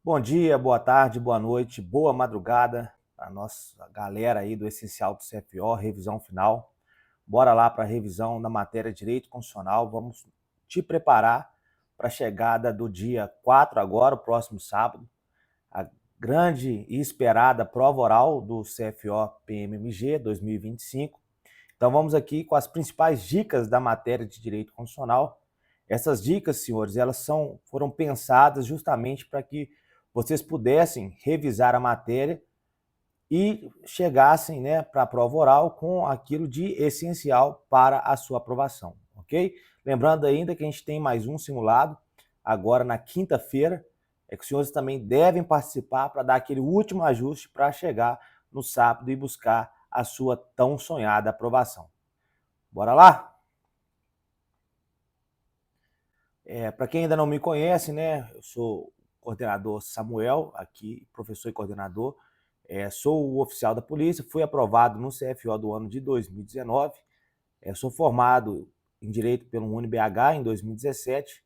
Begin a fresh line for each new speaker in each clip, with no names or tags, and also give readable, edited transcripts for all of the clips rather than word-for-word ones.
Bom dia, boa tarde, boa noite, boa madrugada para a nossa galera aí do Essencial do CFO, revisão final. Bora lá para a revisão da matéria Direito Constitucional. Vamos te preparar para a chegada do dia 4 agora, o próximo sábado, a grande e esperada prova oral do CFO PMMG 2025. Então vamos aqui com as principais dicas da matéria de Direito Constitucional. Essas dicas, senhores, elas foram pensadas justamente para que vocês pudessem revisar a matéria e chegassem, né, para a prova oral com aquilo de essencial para a sua aprovação, ok? Lembrando ainda que a gente tem mais um simulado agora na quinta-feira, que os senhores também devem participar para dar aquele último ajuste para chegar no sábado e buscar a sua tão sonhada aprovação. Bora lá? Para quem ainda não me conhece, né, eu sou o coordenador Samuel, aqui, professor e coordenador, sou o oficial da polícia, fui aprovado no CFO do ano de 2019, sou formado em Direito pelo UniBH em 2017,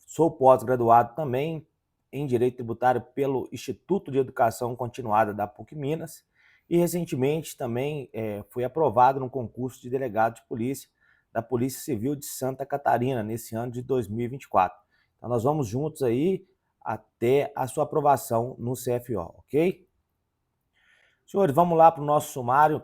sou pós-graduado também em Direito Tributário pelo Instituto de Educação Continuada da PUC Minas e recentemente também fui aprovado no concurso de delegado de polícia da Polícia Civil de Santa Catarina nesse ano de 2024. Então nós vamos juntos aí até a sua aprovação no CFO, ok? Senhores, vamos lá para o nosso sumário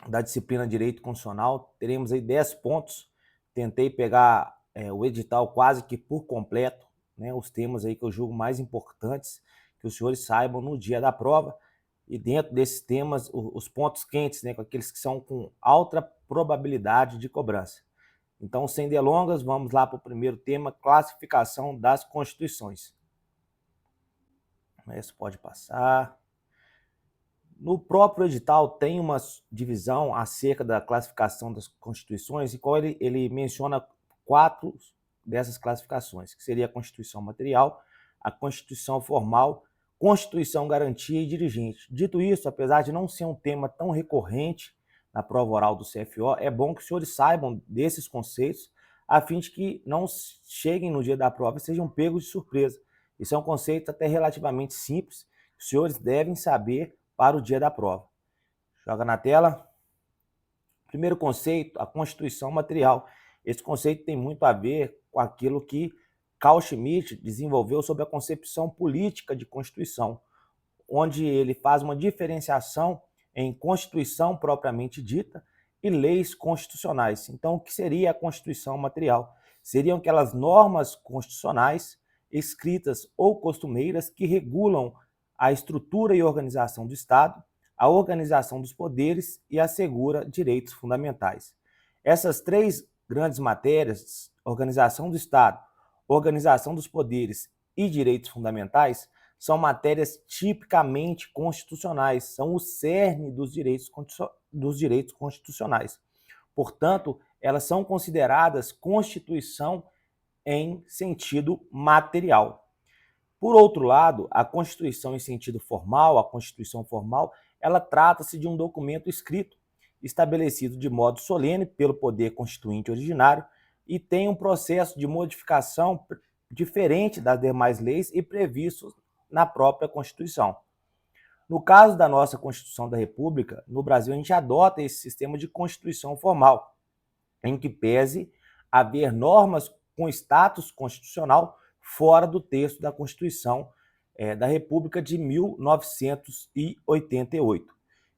da disciplina Direito Constitucional. Teremos aí 10 pontos. Tentei pegar o edital quase que por completo, né, os temas aí que eu julgo mais importantes que os senhores saibam no dia da prova. E dentro desses temas, os pontos quentes, né, com aqueles que são com alta probabilidade de cobrança. Então, sem delongas, vamos lá para o primeiro tema, classificação das constituições. Esse pode passar. No próprio edital tem uma divisão acerca da classificação das constituições, e qual ele menciona 4 dessas classificações, que seria a Constituição Material, a Constituição Formal, Constituição Garantia e Dirigente. Dito isso, apesar de não ser um tema tão recorrente na prova oral do CFO, é bom que os senhores saibam desses conceitos, a fim de que não cheguem no dia da prova e sejam pegos de surpresa. Isso é um conceito até relativamente simples, que os senhores devem saber para o dia da prova. Joga na tela. Primeiro conceito, a Constituição Material. Esse conceito tem muito a ver com aquilo que Carl Schmitt desenvolveu sobre a concepção política de Constituição, onde ele faz uma diferenciação em Constituição propriamente dita e leis constitucionais. Então, o que seria a Constituição Material? Seriam aquelas normas constitucionais escritas ou costumeiras que regulam a estrutura e organização do Estado, a organização dos poderes e assegura direitos fundamentais. Essas 3 grandes matérias, organização do Estado, organização dos poderes e direitos fundamentais, são matérias tipicamente constitucionais, são o cerne dos direitos constitucionais. Portanto, elas são consideradas Constituição em sentido material. Por outro lado, a Constituição em sentido formal, a Constituição formal, ela trata-se de um documento escrito, estabelecido de modo solene pelo poder constituinte originário e tem um processo de modificação diferente das demais leis e previstos na própria Constituição. No caso da nossa Constituição da República, no Brasil a gente adota esse sistema de Constituição formal, em que pese haver normas com status constitucional fora do texto da Constituição da República de 1988.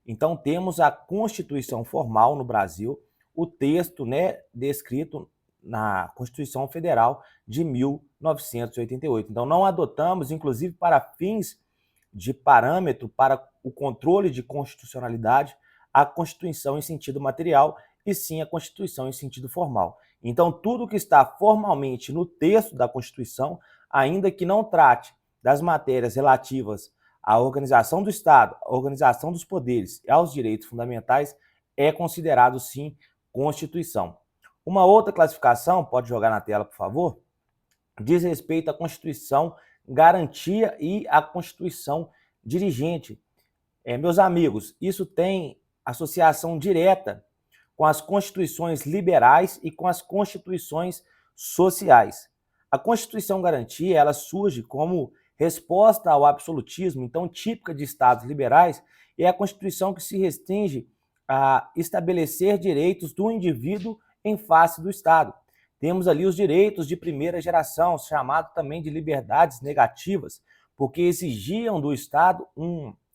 Então, temos a Constituição formal no Brasil, o texto, né, descrito na Constituição Federal de 1988. Então, não adotamos, inclusive para fins de parâmetro para o controle de constitucionalidade, a Constituição em sentido material, e sim a Constituição em sentido formal. Então, tudo que está formalmente no texto da Constituição, ainda que não trate das matérias relativas à organização do Estado, à organização dos poderes e aos direitos fundamentais, é considerado, sim, Constituição. Uma outra classificação, pode jogar na tela, por favor, diz respeito à Constituição Garantia e à Constituição Dirigente. Meus amigos, isso tem associação direta com as constituições liberais e com as constituições sociais. A Constituição Garantia, ela surge como Resposta ao absolutismo, então típica de estados liberais, é a Constituição que se restringe a estabelecer direitos do indivíduo em face do Estado. Temos ali os direitos de primeira geração, chamado também de liberdades negativas, porque exigiam do Estado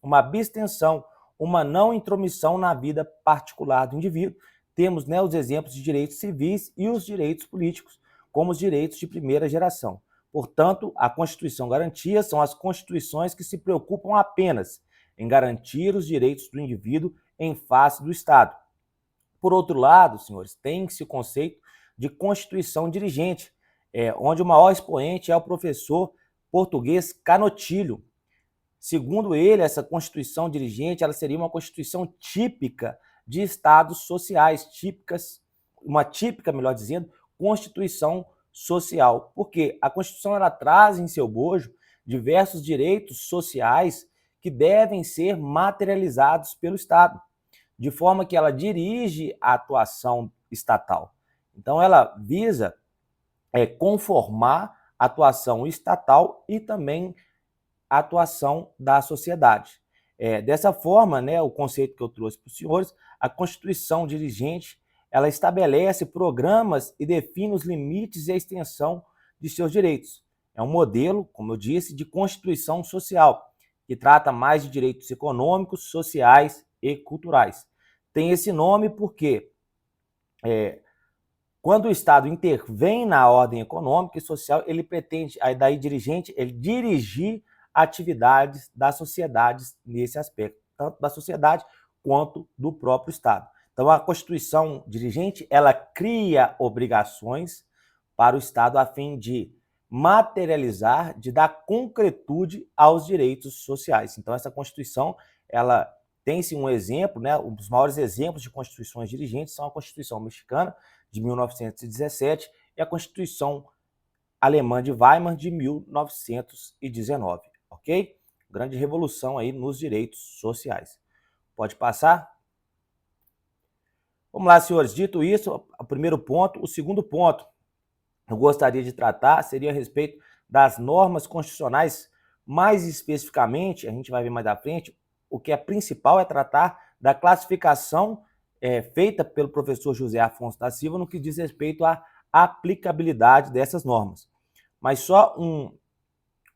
uma abstenção, uma não intromissão na vida particular do indivíduo. Temos, né, os exemplos de direitos civis e os direitos políticos, como os direitos de primeira geração. Portanto, a Constituição garantia são as constituições que se preocupam apenas em garantir os direitos do indivíduo em face do Estado. Por outro lado, senhores, tem-se o conceito de Constituição dirigente, onde o maior expoente é o professor português Canotilho. Segundo ele, essa Constituição dirigente ela seria uma Constituição típica de estados sociais, uma típica, melhor dizendo, Constituição social. Porque a Constituição ela traz em seu bojo diversos direitos sociais que devem ser materializados pelo Estado, de forma que ela dirige a atuação estatal. Então, ela visa conformar a atuação estatal e também a atuação da sociedade. Dessa forma, né, o conceito que eu trouxe para os senhores, a Constituição dirigente, ela estabelece programas e define os limites e a extensão de seus direitos. É um modelo, como eu disse, de Constituição social, que trata mais de direitos econômicos, sociais e culturais. Tem esse nome porque quando o Estado intervém na ordem econômica e social, ele pretende, daí dirigente, ele dirigir atividades das sociedades nesse aspecto, tanto da sociedade quanto do próprio Estado. Então, a Constituição dirigente, ela cria obrigações para o Estado a fim de materializar, de dar concretude aos direitos sociais. Então, essa Constituição, ela tem-se um exemplo, né, um dos maiores exemplos de constituições dirigentes são a Constituição mexicana, de 1917, e a Constituição alemã de Weimar, de 1919, ok? Grande revolução aí nos direitos sociais. Pode passar? Vamos lá, senhores. Dito isso, o primeiro ponto. O segundo ponto que eu gostaria de tratar seria a respeito das normas constitucionais, mais especificamente, a gente vai ver mais à frente, o que é principal é tratar da classificação feita pelo professor José Afonso da Silva no que diz respeito à aplicabilidade dessas normas. Mas só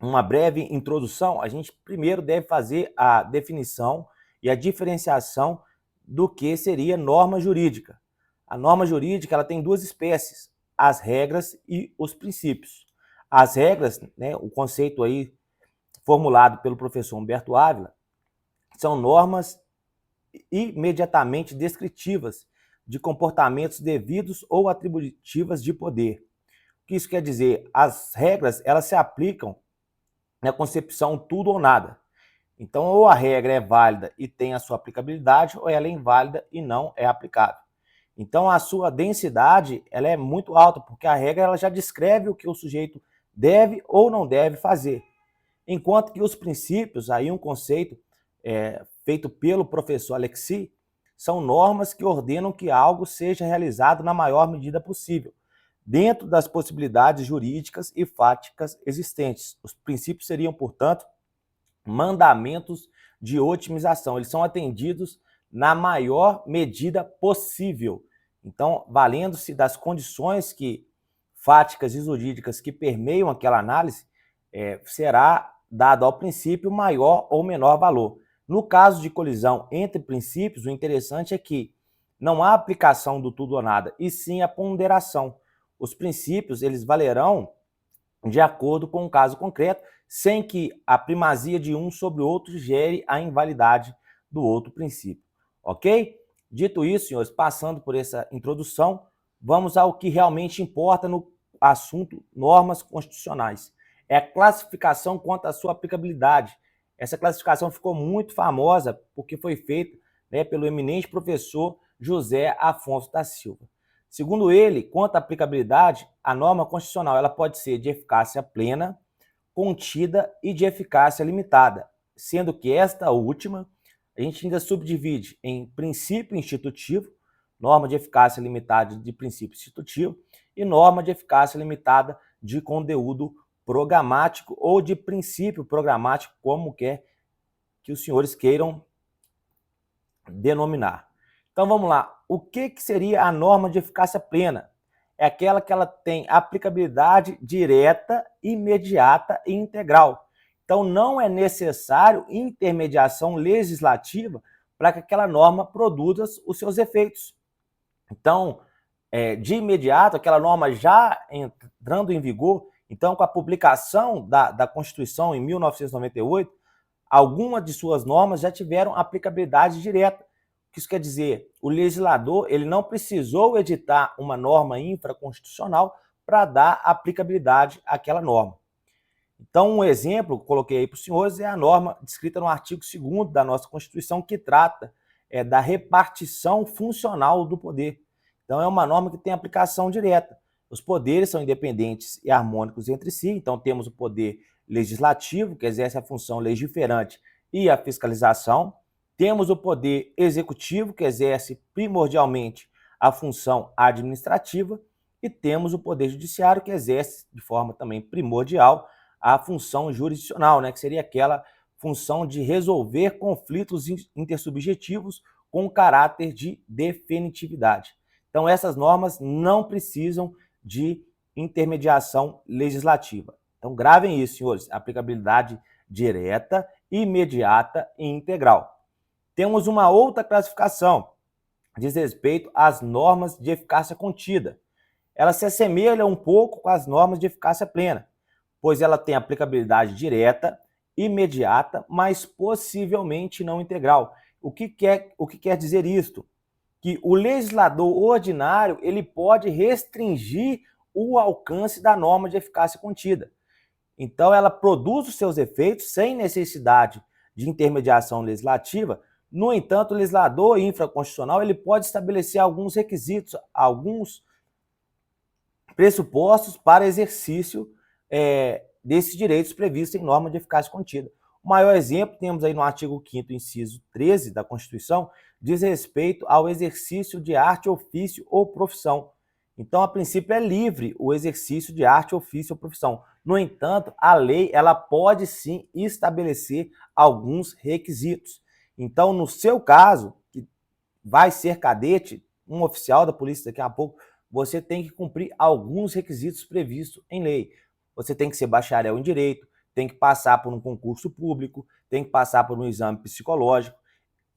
uma breve introdução, a gente primeiro deve fazer a definição e a diferenciação do que seria norma jurídica. A norma jurídica ela tem duas espécies, as regras e os princípios. As regras, né, o conceito aí formulado pelo professor Humberto Ávila, são normas imediatamente descritivas de comportamentos devidos ou atributivas de poder. O que isso quer dizer? As regras elas se aplicam na concepção tudo ou nada. Então, ou a regra é válida e tem a sua aplicabilidade, ou ela é inválida e não é aplicável. Então, a sua densidade ela é muito alta, porque a regra ela já descreve o que o sujeito deve ou não deve fazer. Enquanto que os princípios, aí um conceito feito pelo professor Alexis, são normas que ordenam que algo seja realizado na maior medida possível, dentro das possibilidades jurídicas e fáticas existentes. Os princípios seriam, portanto, mandamentos de otimização. Eles são atendidos na maior medida possível. Então, valendo-se das condições fáticas e jurídicas que permeiam aquela análise, será dado ao princípio maior ou menor valor. No caso de colisão entre princípios, o interessante é que não há aplicação do tudo ou nada, e sim a ponderação. Os princípios eles valerão de acordo com o caso concreto, sem que a primazia de um sobre o outro gere a invalidade do outro princípio. Ok? Dito isso, senhores, passando por essa introdução, vamos ao que realmente importa no assunto normas constitucionais. É a classificação quanto à sua aplicabilidade. Essa classificação ficou muito famosa porque foi feita, né, pelo eminente professor José Afonso da Silva. Segundo ele, quanto à aplicabilidade, a norma constitucional ela pode ser de eficácia plena, contida e de eficácia limitada, sendo que esta última a gente ainda subdivide em princípio institutivo, norma de eficácia limitada de princípio institutivo, e norma de eficácia limitada de conteúdo programático ou de princípio programático, como quer que os senhores queiram denominar. Então vamos lá, o que seria a norma de eficácia plena? É aquela que ela tem aplicabilidade direta, imediata e integral. Então não é necessário intermediação legislativa para que aquela norma produza os seus efeitos. Então, de imediato, aquela norma já entrando em vigor, então com a publicação da Constituição em 1998, algumas de suas normas já tiveram aplicabilidade direta. O que isso quer dizer? O legislador ele não precisou editar uma norma infraconstitucional para dar aplicabilidade àquela norma. Então, um exemplo que coloquei aí para os senhores é a norma descrita no artigo 2º da nossa Constituição, que trata da repartição funcional do poder. Então, é uma norma que tem aplicação direta. Os poderes são independentes e harmônicos entre si, então temos o poder legislativo, que exerce a função legiferante e a fiscalização. Temos o poder executivo, que exerce primordialmente a função administrativa, e temos o poder judiciário, que exerce de forma também primordial a função jurisdicional, que seria aquela função de resolver conflitos intersubjetivos com caráter de definitividade. Então, essas normas não precisam de intermediação legislativa. Então, gravem isso, senhores, aplicabilidade direta, imediata e integral. Temos uma outra classificação, diz respeito às normas de eficácia contida. Ela se assemelha um pouco com as normas de eficácia plena, pois ela tem aplicabilidade direta, imediata, mas possivelmente não integral. O que quer dizer isto? Que o legislador ordinário ele pode restringir o alcance da norma de eficácia contida. Então, ela produz os seus efeitos sem necessidade de intermediação legislativa. No entanto, o legislador infraconstitucional ele pode estabelecer alguns requisitos, alguns pressupostos para exercício desses direitos previstos em norma de eficácia contida. O maior exemplo temos aí no artigo 5º, inciso 13 da Constituição, diz respeito ao exercício de arte, ofício ou profissão. Então, a princípio, é livre o exercício de arte, ofício ou profissão. No entanto, a lei ela pode sim estabelecer alguns requisitos. Então, no seu caso, que vai ser cadete, um oficial da polícia daqui a pouco, você tem que cumprir alguns requisitos previstos em lei. Você tem que ser bacharel em direito, tem que passar por um concurso público, tem que passar por um exame psicológico.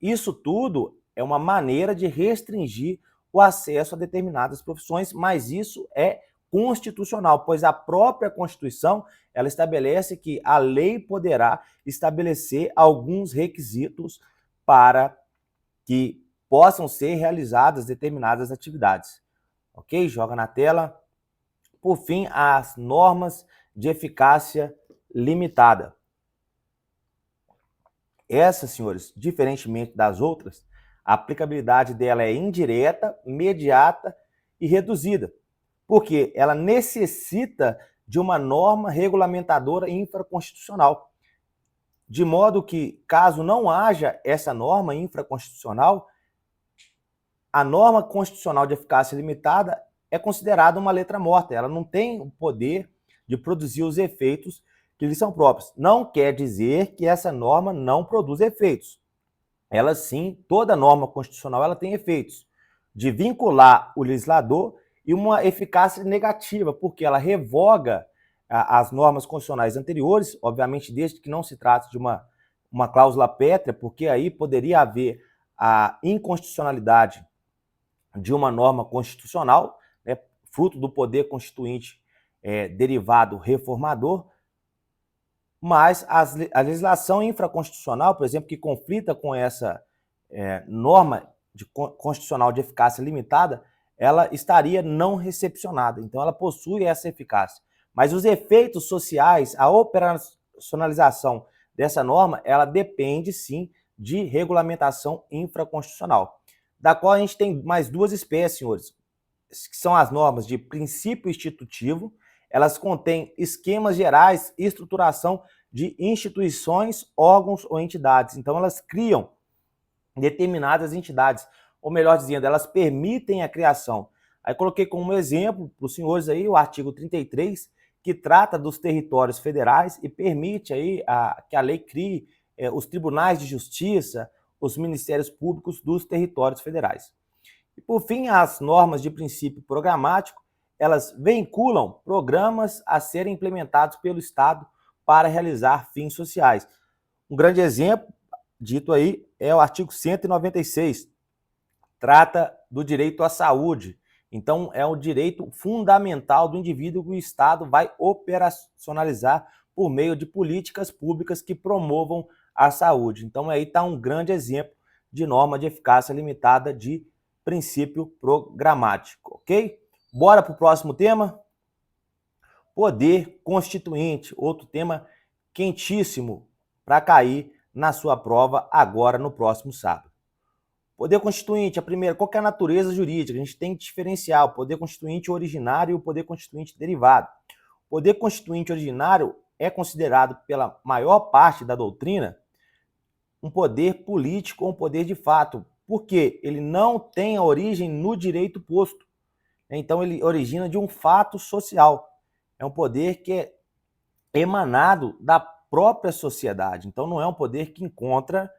Isso tudo é uma maneira de restringir o acesso a determinadas profissões, mas isso é constitucional, pois a própria Constituição ela estabelece que a lei poderá estabelecer alguns requisitos para que possam ser realizadas determinadas atividades. Ok? Joga na tela. Por fim, as normas de eficácia limitada. Essa, senhores, diferentemente das outras, a aplicabilidade dela é indireta, imediata e reduzida, porque ela necessita de uma norma regulamentadora infraconstitucional, de modo que, caso não haja essa norma infraconstitucional, a norma constitucional de eficácia limitada é considerada uma letra morta, ela não tem o poder de produzir os efeitos que lhe são próprios. Não quer dizer que essa norma não produz efeitos. Ela sim, toda norma constitucional ela tem efeitos de vincular o legislador e uma eficácia negativa, porque ela revoga as normas constitucionais anteriores, obviamente desde que não se trate de uma cláusula pétrea, porque aí poderia haver a inconstitucionalidade de uma norma constitucional, fruto do poder constituinte derivado reformador, mas a legislação infraconstitucional, por exemplo, que conflita com essa norma constitucional de eficácia limitada, ela estaria não recepcionada. Então, ela possui essa eficácia. Mas os efeitos sociais, a operacionalização dessa norma, ela depende, sim, de regulamentação infraconstitucional, da qual a gente tem mais duas espécies, senhores, que são as normas de princípio institutivo. Elas contêm esquemas gerais e estruturação de instituições, órgãos ou entidades. Então, elas criam determinadas entidades, ou melhor dizendo, elas permitem a criação. Aí coloquei como exemplo para os senhores aí o artigo 33, que trata dos territórios federais e permite aí que a lei crie os tribunais de justiça, os ministérios públicos dos territórios federais. E, por fim, as normas de princípio programático, elas vinculam programas a serem implementados pelo Estado para realizar fins sociais. Um grande exemplo, dito aí, é o artigo 196, trata do direito à saúde. Então, é o direito fundamental do indivíduo que o Estado vai operacionalizar por meio de políticas públicas que promovam a saúde. Então, aí está um grande exemplo de norma de eficácia limitada de princípio programático, ok? Bora para o próximo tema? Poder constituinte, outro tema quentíssimo para cair na sua prova agora no próximo sábado. Poder constituinte, a primeira, qual que é a natureza jurídica? A gente tem que diferenciar o poder constituinte originário e o poder constituinte derivado. O poder constituinte originário é considerado pela maior parte da doutrina um poder político ou um poder de fato, porque ele não tem a origem no direito posto. Então ele origina de um fato social. É um poder que é emanado da própria sociedade. Então não é um poder que encontra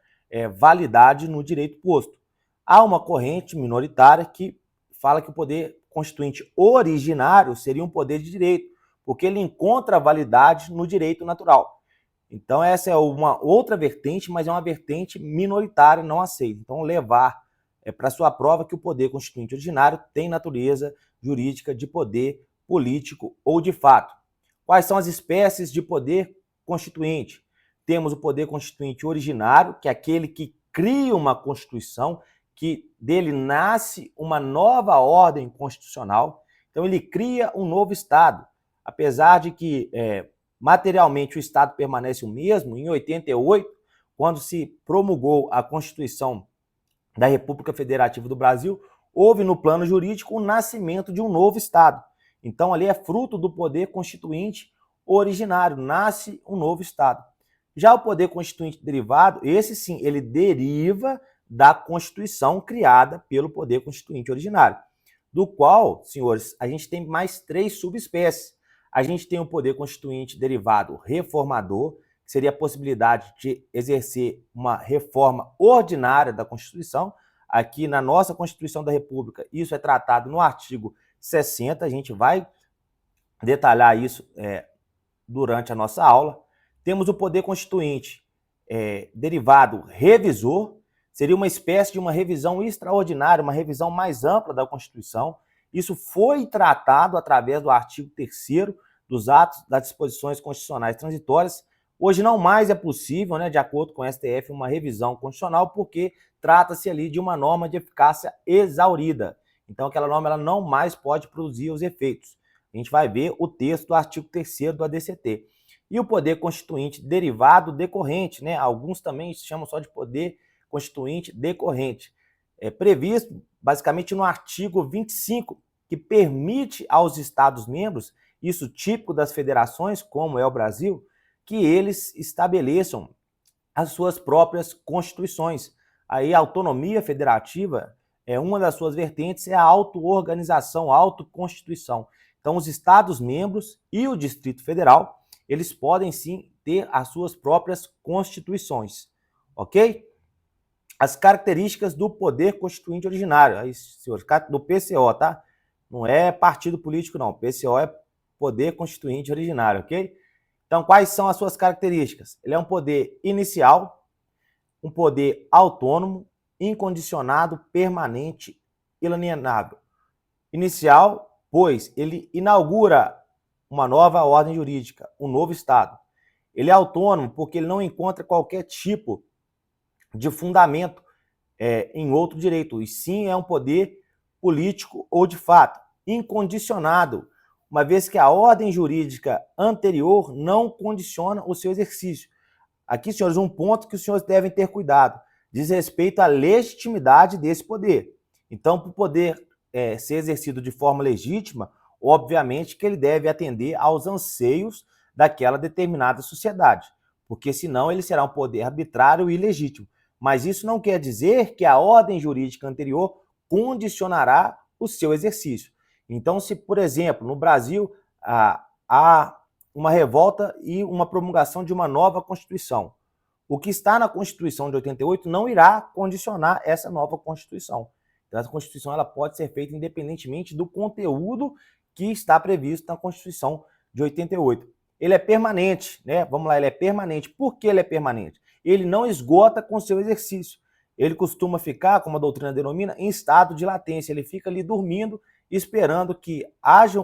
validade no direito posto. Há uma corrente minoritária que fala que o poder constituinte originário seria um poder de direito, porque ele encontra validade no direito natural. Então essa é uma outra vertente, mas é uma vertente minoritária, não aceita. Então levar para sua prova que o poder constituinte originário tem natureza jurídica de poder político ou de fato. Quais são as espécies de poder constituinte? Temos o poder constituinte originário, que é aquele que cria uma constituição, que dele nasce uma nova ordem constitucional. Então ele cria um novo Estado. Apesar de que materialmente o Estado permanece o mesmo, em 88, quando se promulgou a Constituição da República Federativa do Brasil, houve no plano jurídico o nascimento de um novo Estado. Então ali é fruto do poder constituinte originário, nasce um novo Estado. Já o poder constituinte derivado, esse sim, ele deriva da Constituição criada pelo poder constituinte originário, do qual, senhores, a gente tem mais 3 subespécies. A gente tem o poder constituinte derivado reformador, que seria a possibilidade de exercer uma reforma ordinária da Constituição. Aqui na nossa Constituição da República, isso é tratado no artigo 60, a gente vai detalhar isso durante a nossa aula. Temos o poder constituinte derivado revisor, seria uma espécie de uma revisão extraordinária, uma revisão mais ampla da Constituição. Isso foi tratado através do artigo 3º dos atos das disposições constitucionais transitórias. Hoje não mais é possível, de acordo com o STF, uma revisão constitucional, porque trata-se ali de uma norma de eficácia exaurida. Então aquela norma ela não mais pode produzir os efeitos. A gente vai ver o texto do artigo 3º do ADCT. E o poder constituinte derivado decorrente, alguns também chamam só de poder constituinte decorrente. É previsto basicamente no artigo 25, que permite aos Estados-membros, isso típico das federações, como é o Brasil, que eles estabeleçam as suas próprias constituições. Aí a autonomia federativa, uma das suas vertentes é a auto-organização, a autoconstituição. Então os Estados-membros e o Distrito Federal, eles podem sim ter as suas próprias constituições, ok? As características do poder constituinte originário, aí, senhores, do PCO, tá? Não é partido político, não. PCO é poder constituinte originário, ok? Então, quais são as suas características? Ele é um poder inicial, um poder autônomo, incondicionado, permanente, inalienável. Inicial, pois ele inaugura uma nova ordem jurídica, um novo Estado. Ele é autônomo porque ele não encontra qualquer tipo de fundamento em outro direito, e sim é um poder político ou de fato. Incondicionado, uma vez que a ordem jurídica anterior não condiciona o seu exercício. Aqui, senhores, um ponto que os senhores devem ter cuidado, diz respeito à legitimidade desse poder. Então, para o poder ser exercido de forma legítima, obviamente que ele deve atender aos anseios daquela determinada sociedade, porque senão ele será um poder arbitrário e ilegítimo. Mas isso não quer dizer que a ordem jurídica anterior condicionará o seu exercício. Então, se, por exemplo, no Brasil, há uma revolta e uma promulgação de uma nova Constituição. O que está na Constituição de 88 não irá condicionar essa nova Constituição. Então, essa Constituição ela pode ser feita independentemente do conteúdo que está previsto na Constituição de 88. Ele é permanente, né? Vamos lá, ele é permanente. Por que ele é permanente? Ele não esgota com seu exercício. Ele costuma ficar, como a doutrina denomina, em estado de latência. Ele fica ali dormindo, esperando que haja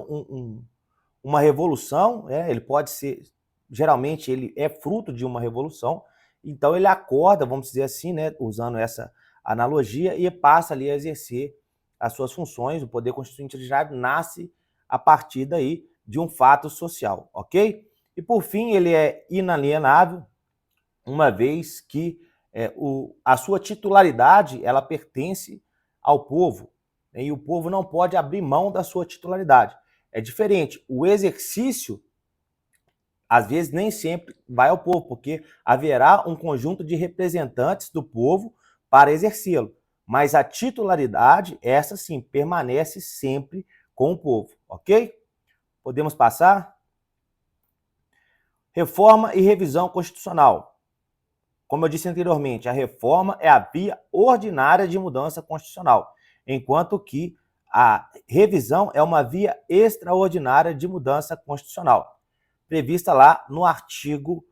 uma revolução, né? Ele pode ser, geralmente ele é fruto de uma revolução, então ele acorda, vamos dizer assim, né, usando essa analogia, e passa ali a exercer as suas funções. O poder constituinte originário nasce a partir daí de um fato social, ok? E por fim, ele é inalienável, uma vez que a sua titularidade ela pertence ao povo, né, e o povo não pode abrir mão da sua titularidade. É diferente, o exercício às vezes nem sempre vai ao povo, porque haverá um conjunto de representantes do povo para exercê-lo. Mas a titularidade, essa sim, permanece sempre com o povo, ok? Podemos passar? Reforma e revisão constitucional. Como eu disse anteriormente, a reforma é a via ordinária de mudança constitucional, enquanto que a revisão é uma via extraordinária de mudança constitucional, prevista lá no artigo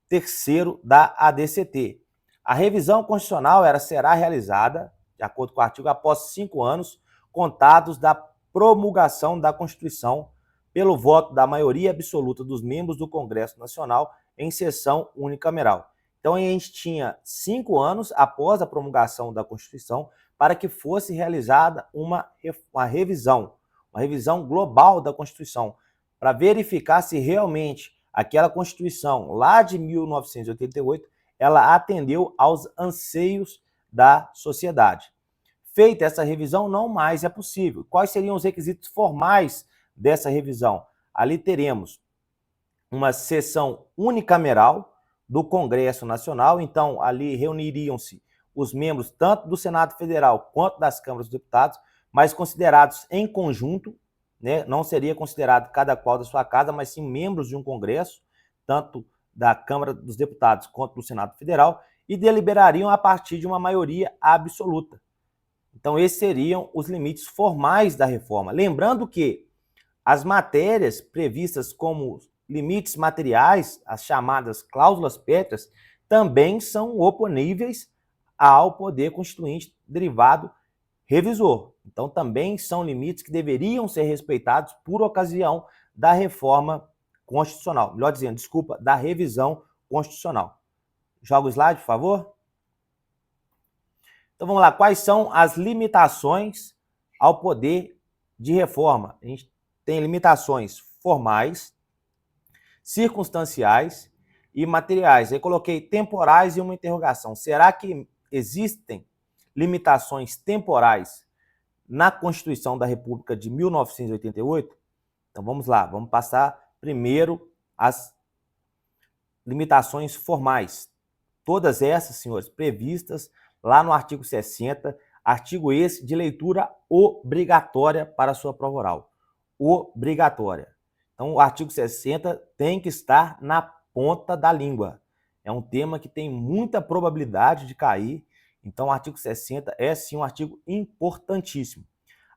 3º da ADCT. A revisão constitucional será realizada, de acordo com o artigo, após 5 anos contados da promulgação da Constituição pelo voto da maioria absoluta dos membros do Congresso Nacional em sessão unicameral. Então, a gente tinha 5 anos após a promulgação da Constituição para que fosse realizada uma revisão global da Constituição, para verificar se realmente aquela Constituição lá de 1988 ela atendeu aos anseios da sociedade. Feita essa revisão, não mais é possível. Quais seriam os requisitos formais dessa revisão? Ali teremos uma sessão unicameral do Congresso Nacional, então ali reuniriam-se os membros tanto do Senado Federal quanto das Câmaras dos Deputados, mas considerados em conjunto, né? Não seria considerado cada qual da sua casa, mas sim membros de um Congresso, tanto da Câmara dos Deputados quanto do Senado Federal, e deliberariam a partir de uma maioria absoluta. Então, esses seriam os limites formais da reforma. Lembrando que as matérias previstas como limites materiais, as chamadas cláusulas pétreas, também são oponíveis ao poder constituinte derivado revisor. Então, também são limites que deveriam ser respeitados por ocasião da reforma constitucional. Melhor dizendo, desculpa, da revisão constitucional. Joga o slide, por favor. Então, vamos lá. Quais são as limitações ao poder de reforma? A gente tem limitações formais, circunstanciais e materiais. Aí coloquei temporais e uma interrogação. Será que existem limitações temporais na Constituição da República de 1988? Então vamos lá, vamos passar primeiro as limitações formais. Todas essas, senhores, previstas lá no artigo 60, artigo esse de leitura obrigatória para a sua prova oral. Obrigatória. Então o artigo 60 tem que estar na ponta da língua. É um tema que tem muita probabilidade de cair. Então, o artigo 60 é, sim, um artigo importantíssimo.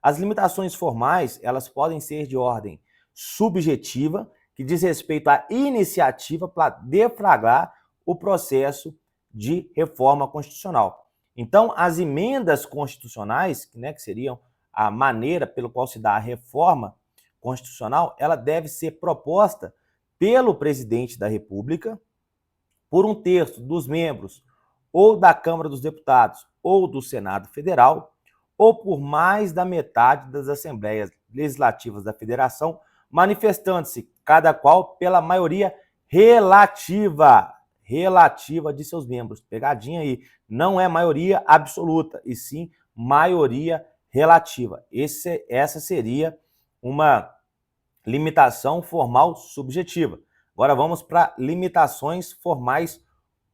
As limitações formais, elas podem ser de ordem subjetiva, que diz respeito à iniciativa para deflagrar o processo de reforma constitucional. Então, as emendas constitucionais, né, que seriam a maneira pelo qual se dá a reforma constitucional, ela deve ser proposta pelo presidente da República, por 1/3 dos membros ou da Câmara dos Deputados ou do Senado Federal, ou por mais da metade das Assembleias Legislativas da Federação, manifestando-se cada qual pela maioria relativa de seus membros. Pegadinha aí, não é maioria absoluta, e sim maioria relativa. Essa seria uma limitação formal subjetiva. Agora vamos para limitações formais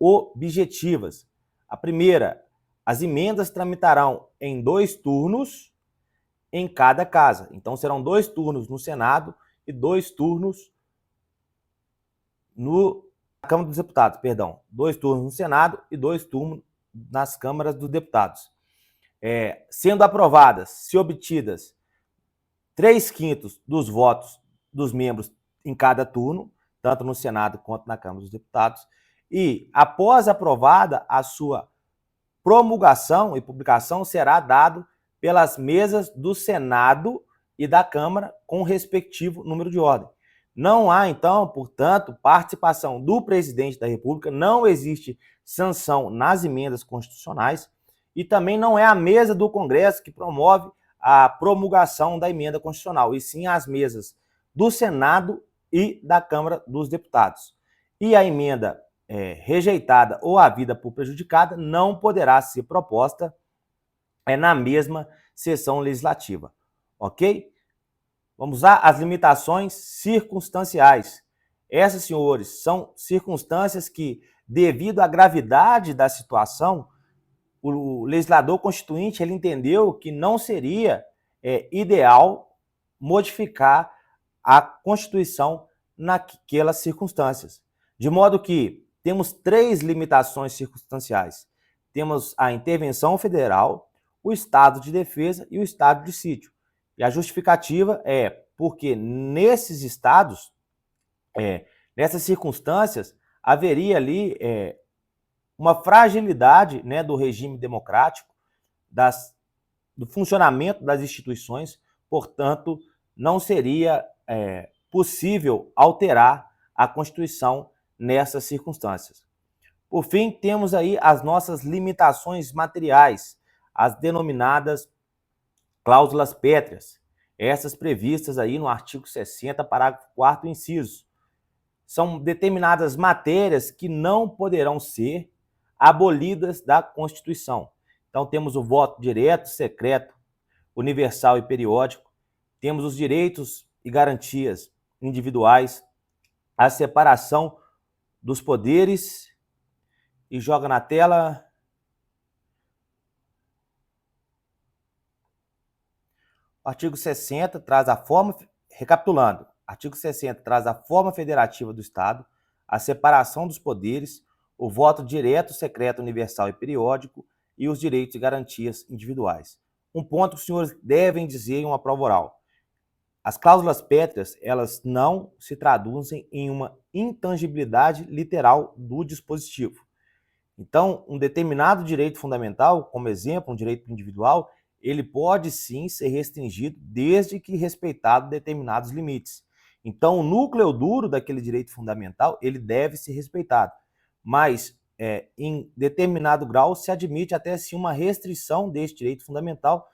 objetivas. A primeira, as emendas tramitarão em 2 turnos em cada casa. Então serão 2 turnos no Senado e 2 turnos na Câmara dos Deputados, perdão. 2 turnos no Senado e 2 turnos nas câmaras dos deputados. Sendo aprovadas, se obtidas 3/5 dos votos dos membros em cada turno, tanto no Senado quanto na Câmara dos Deputados, e após aprovada, a sua promulgação e publicação será dado pelas mesas do Senado e da Câmara com o respectivo número de ordem. Não há, então, portanto, participação do presidente da República, não existe sanção nas emendas constitucionais e também não é a mesa do Congresso que promove a promulgação da emenda constitucional, e sim as mesas do Senado e da Câmara dos Deputados. E a emenda rejeitada ou havida por prejudicada não poderá ser proposta na mesma sessão legislativa, ok? Vamos lá, as limitações circunstanciais. Essas, senhores, são circunstâncias que, devido à gravidade da situação, o legislador constituinte ele entendeu que não seria ideal modificar a Constituição naquelas circunstâncias. De modo que temos 3 limitações circunstanciais. Temos a intervenção federal, o estado de defesa e o estado de sítio. E a justificativa é porque nesses estados, nessas circunstâncias, haveria ali uma fragilidade, né, do regime democrático, do funcionamento das instituições, portanto, não seria possível alterar a Constituição nessas circunstâncias. Por fim, temos aí as nossas limitações materiais, as denominadas cláusulas pétreas, essas previstas aí no artigo 60, parágrafo 4º, inciso. São determinadas matérias que não poderão ser abolidas da Constituição. Então, temos o voto direto, secreto, universal e periódico, temos os direitos e garantias individuais, a separação dos poderes, e joga na tela. O artigo 60 traz a forma, recapitulando, artigo 60 traz a forma federativa do Estado, a separação dos poderes, o voto direto, secreto, universal e periódico e os direitos e garantias individuais. Um ponto que os senhores devem dizer em uma prova oral. As cláusulas pétreas, elas não se traduzem em uma intangibilidade literal do dispositivo. Então, um determinado direito fundamental, como exemplo, um direito individual, ele pode sim ser restringido desde que respeitado determinados limites. Então, o núcleo duro daquele direito fundamental, ele deve ser respeitado. Mas, em determinado grau, se admite até sim uma restrição deste direito fundamental,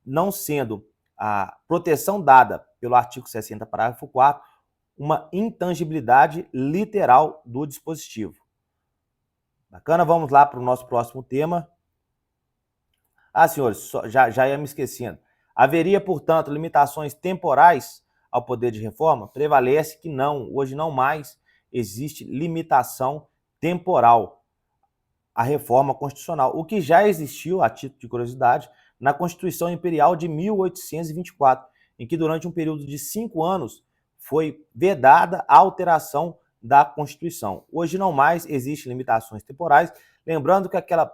não sendo a proteção dada pelo artigo 60, parágrafo 4º, uma intangibilidade literal do dispositivo. Bacana? Vamos lá para o nosso próximo tema. Senhores, já ia me esquecendo. Haveria, portanto, limitações temporais ao poder de reforma? Prevalece que não. Hoje não mais existe limitação temporal à reforma constitucional, o que já existiu, a título de curiosidade, na Constituição Imperial de 1824, em que durante um período de 5 anos foi vedada a alteração da Constituição. Hoje não mais existem limitações temporais, lembrando que aquela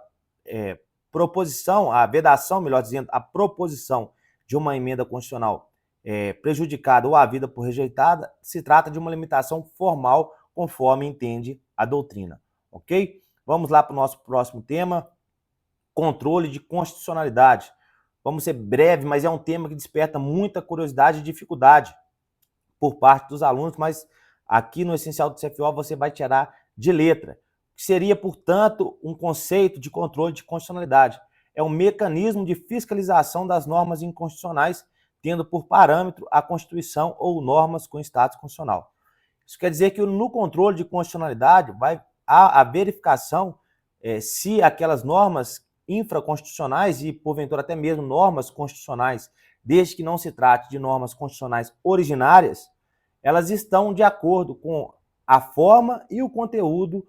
proposição, a vedação, melhor dizendo, a proposição de uma emenda constitucional prejudicada ou havida por rejeitada, se trata de uma limitação formal, conforme entende a doutrina, ok? Vamos lá para o nosso próximo tema, controle de constitucionalidade. Vamos ser breve, mas é um tema que desperta muita curiosidade e dificuldade por parte dos alunos, mas aqui no Essencial do CFO você vai tirar de letra. Que seria, portanto, um conceito de controle de constitucionalidade. É um mecanismo de fiscalização das normas inconstitucionais, tendo por parâmetro a Constituição ou normas com status constitucional. Isso quer dizer que no controle de constitucionalidade vai a verificação se aquelas normas infraconstitucionais e, porventura, até mesmo normas constitucionais, desde que não se trate de normas constitucionais originárias, elas estão de acordo com a forma e o conteúdo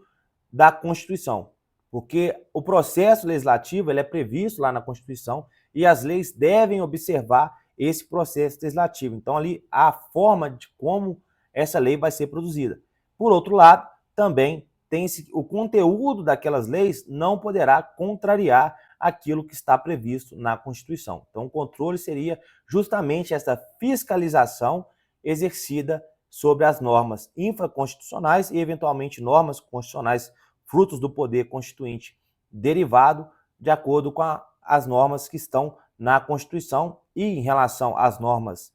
da Constituição, porque o processo legislativo ele é previsto lá na Constituição e as leis devem observar esse processo legislativo. Então, ali, a forma de como essa lei vai ser produzida. Por outro lado, também tem-se o conteúdo daquelas leis não poderá contrariar aquilo que está previsto na Constituição. Então, o controle seria justamente essa fiscalização exercida sobre as normas infraconstitucionais e, eventualmente, normas constitucionais frutos do poder constituinte derivado de acordo com as normas que estão na Constituição. E em relação às normas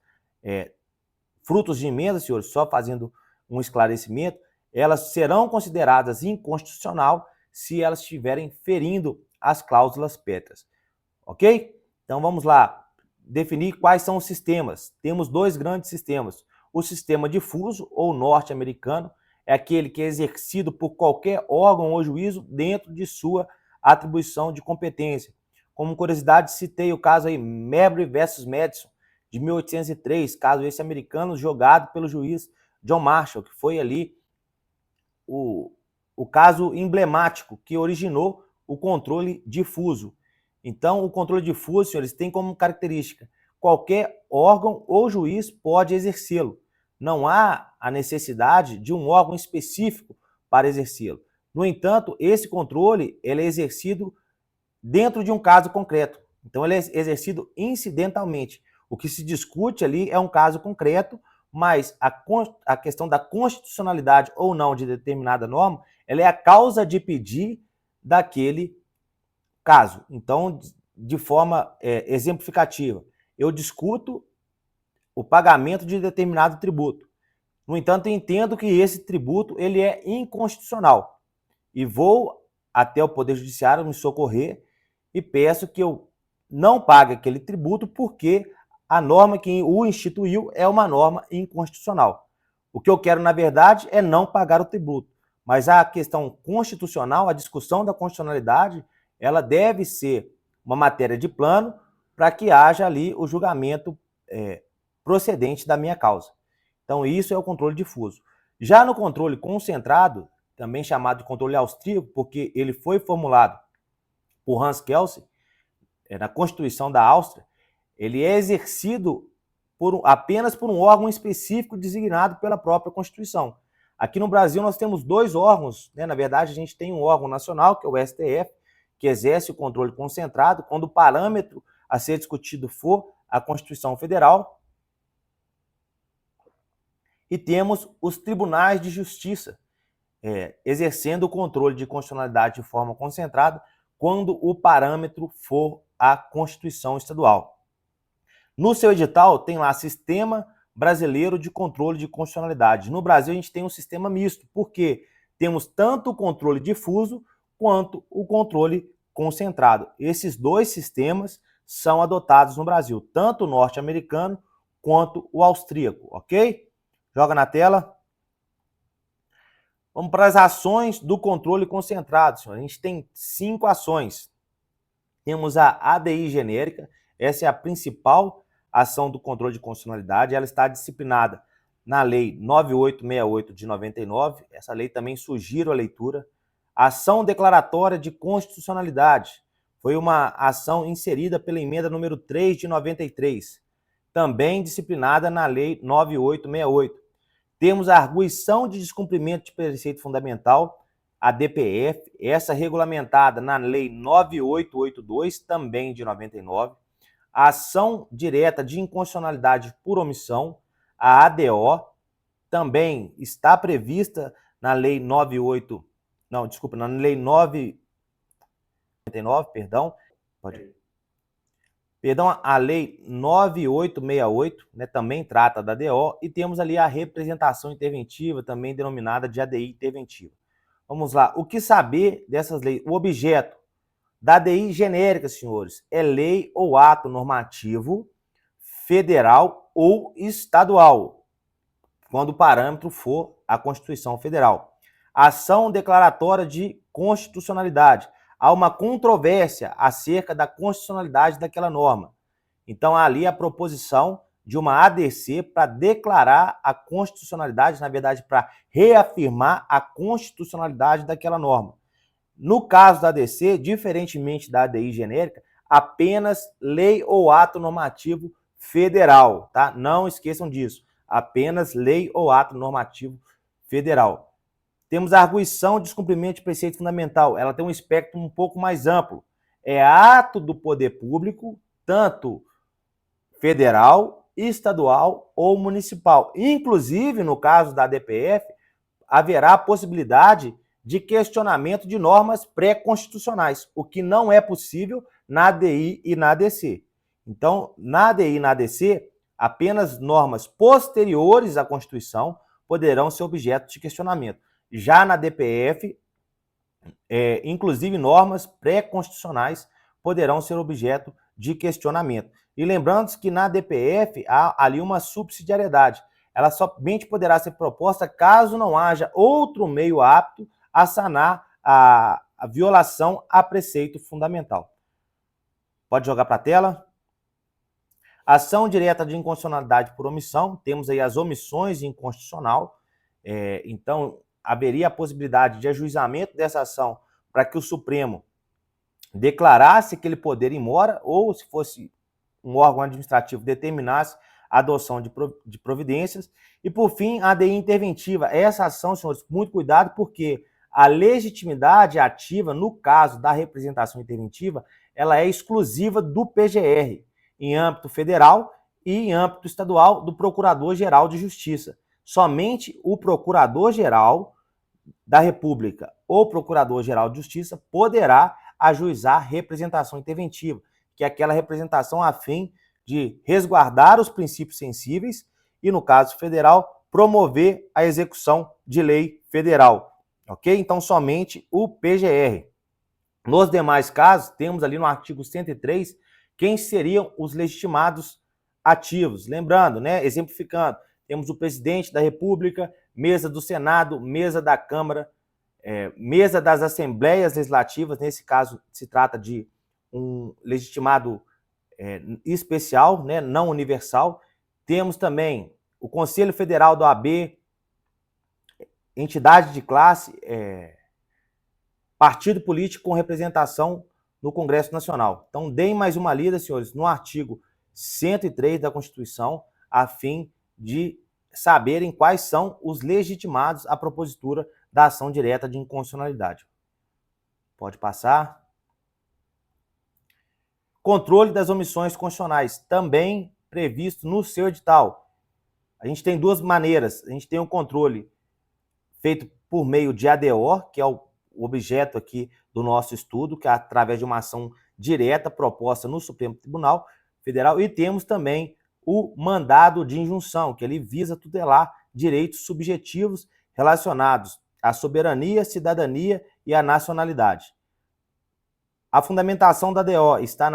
frutos de emenda, senhores, só fazendo um esclarecimento, elas serão consideradas inconstitucional se elas estiverem ferindo as cláusulas pétreas. Ok? Então vamos lá definir quais são os sistemas. Temos dois grandes sistemas. O sistema difuso ou norte-americano é aquele que é exercido por qualquer órgão ou juízo dentro de sua atribuição de competência. Como curiosidade, citei o caso aí Marbury versus Madison, de 1803, caso esse americano jogado pelo juiz John Marshall, que foi ali o caso emblemático que originou o controle difuso. Então, o controle difuso, senhores, tem como característica qualquer órgão ou juiz pode exercê-lo. Não há a necessidade de um órgão específico para exercê-lo. No entanto, esse controle ele é exercido dentro de um caso concreto. Então, ele é exercido incidentalmente. O que se discute ali é um caso concreto, mas a questão da constitucionalidade ou não de determinada norma, ela é a causa de pedir daquele caso. Então, de forma exemplificativa, eu discuto o pagamento de determinado tributo. No entanto, eu entendo que esse tributo ele é inconstitucional e vou até o Poder Judiciário me socorrer e peço que eu não pague aquele tributo porque a norma que o instituiu é uma norma inconstitucional. O que eu quero, na verdade, é não pagar o tributo. Mas a questão constitucional, a discussão da constitucionalidade, ela deve ser uma matéria de plano para que haja ali o julgamento procedente da minha causa. Então, isso é o controle difuso. Já no controle concentrado, também chamado de controle austríaco, porque ele foi formulado por Hans Kelsen, na Constituição da Áustria, ele é exercido apenas por um órgão específico designado pela própria Constituição. Aqui no Brasil nós temos dois órgãos, né? Na verdade a gente tem um órgão nacional, que é o STF, que exerce o controle concentrado quando o parâmetro a ser discutido for a Constituição Federal. E temos os tribunais de justiça, exercendo o controle de constitucionalidade de forma concentrada quando o parâmetro for a Constituição Estadual. No seu edital tem lá Sistema Brasileiro de Controle de Constitucionalidade. No Brasil a gente tem um sistema misto, porque temos tanto o controle difuso quanto o controle concentrado. Esses dois sistemas são adotados no Brasil, tanto o norte-americano quanto o austríaco, ok? Joga na tela. Vamos para as ações do controle concentrado, senhor. A gente tem 5 ações. Temos a ADI genérica, essa é a principal ação do controle de constitucionalidade, ela está disciplinada na Lei 9868 de 99, essa lei também sugiro a leitura. Ação declaratória de constitucionalidade, foi uma ação inserida pela emenda número 3 de 93, também disciplinada na Lei 9868. Temos a arguição de descumprimento de preceito fundamental, a DPF, essa regulamentada na Lei 9882, também de 99. A ação direta de inconstitucionalidade por omissão, a ADO, também está prevista na Lei 999, perdão. A Lei 9868, né, também trata da ADO, e temos ali a representação interventiva, também denominada de ADI interventiva. Vamos lá, o que saber dessas leis? O objeto da ADI genérica, senhores, é lei ou ato normativo federal ou estadual, quando o parâmetro for a Constituição Federal. Ação declaratória de constitucionalidade. Há uma controvérsia acerca da constitucionalidade daquela norma. Então, há ali a proposição de uma ADC para declarar a constitucionalidade, na verdade, para reafirmar a constitucionalidade daquela norma. No caso da ADC, diferentemente da ADI genérica, apenas lei ou ato normativo federal, tá? Não esqueçam disso. Apenas lei ou ato normativo federal. Temos a arguição de descumprimento de preceito fundamental. Ela tem um espectro um pouco mais amplo. É ato do poder público, tanto federal, estadual ou municipal. Inclusive, no caso da ADPF, haverá a possibilidade de questionamento de normas pré-constitucionais, o que não é possível na ADI e na ADC. Então, na ADI e na ADC, apenas normas posteriores à Constituição poderão ser objeto de questionamento. Já na DPF, inclusive normas pré-constitucionais poderão ser objeto de questionamento. E lembrando que na DPF há ali uma subsidiariedade. Ela somente poderá ser proposta caso não haja outro meio apto a sanar a violação a preceito fundamental. Pode jogar para a tela. Ação direta de inconstitucionalidade por omissão. Temos aí as omissões inconstitucional. Então, haveria a possibilidade de ajuizamento dessa ação para que o Supremo declarasse aquele poder em mora ou, se fosse um órgão administrativo, determinasse a adoção de providências. E, por fim, a ADI interventiva. Essa ação, senhores, muito cuidado, porque a legitimidade ativa, no caso da representação interventiva, ela é exclusiva do PGR, em âmbito federal e em âmbito estadual do Procurador-Geral de Justiça. Somente o Procurador-Geral da República ou Procurador-Geral de Justiça poderá ajuizar representação interventiva, que é aquela representação a fim de resguardar os princípios sensíveis e, no caso federal, promover a execução de lei federal. Ok? Então, somente o PGR. Nos demais casos, temos ali no artigo 103 quem seriam os legitimados ativos. Lembrando, né, exemplificando, temos o presidente da República, mesa do Senado, mesa da Câmara, mesa das Assembleias Legislativas. Nesse caso, se trata de um legitimado especial, né, não universal. Temos também o Conselho Federal da OAB, entidade de classe, partido político com representação no Congresso Nacional. Então, deem mais uma lida, senhores, no artigo 103 da Constituição, a fim de saberem quais são os legitimados à propositura da ação direta de inconstitucionalidade. Pode passar. Controle das omissões constitucionais, também previsto no seu edital. A gente tem duas maneiras. A gente tem um controle feito por meio de ADO, que é o objeto aqui do nosso estudo, que é através de uma ação direta proposta no Supremo Tribunal Federal, e temos também o mandado de injunção, que ele visa tutelar direitos subjetivos relacionados à soberania, cidadania e à nacionalidade. A fundamentação da ADO está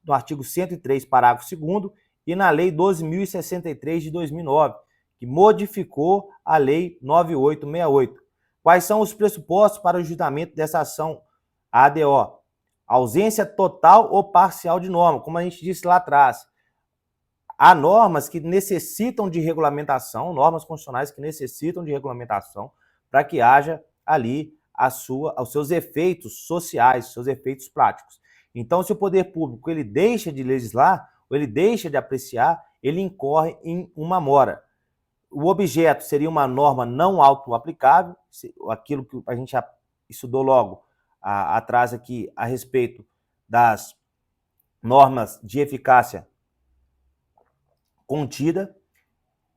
no artigo 103, parágrafo 2º, e na Lei 12.063 de 2009, que modificou a Lei 9868. Quais são os pressupostos para o julgamento dessa ação ADO? Ausência total ou parcial de norma, como a gente disse lá atrás. Há normas que necessitam de regulamentação, normas constitucionais que necessitam de regulamentação para que haja ali os seus efeitos sociais, seus efeitos práticos. Então, se o poder público ele deixa de legislar, ou ele deixa de apreciar, ele incorre em uma mora. O objeto seria uma norma não auto-aplicável, aquilo que a gente já estudou logo atrás aqui a respeito das normas de eficácia contida.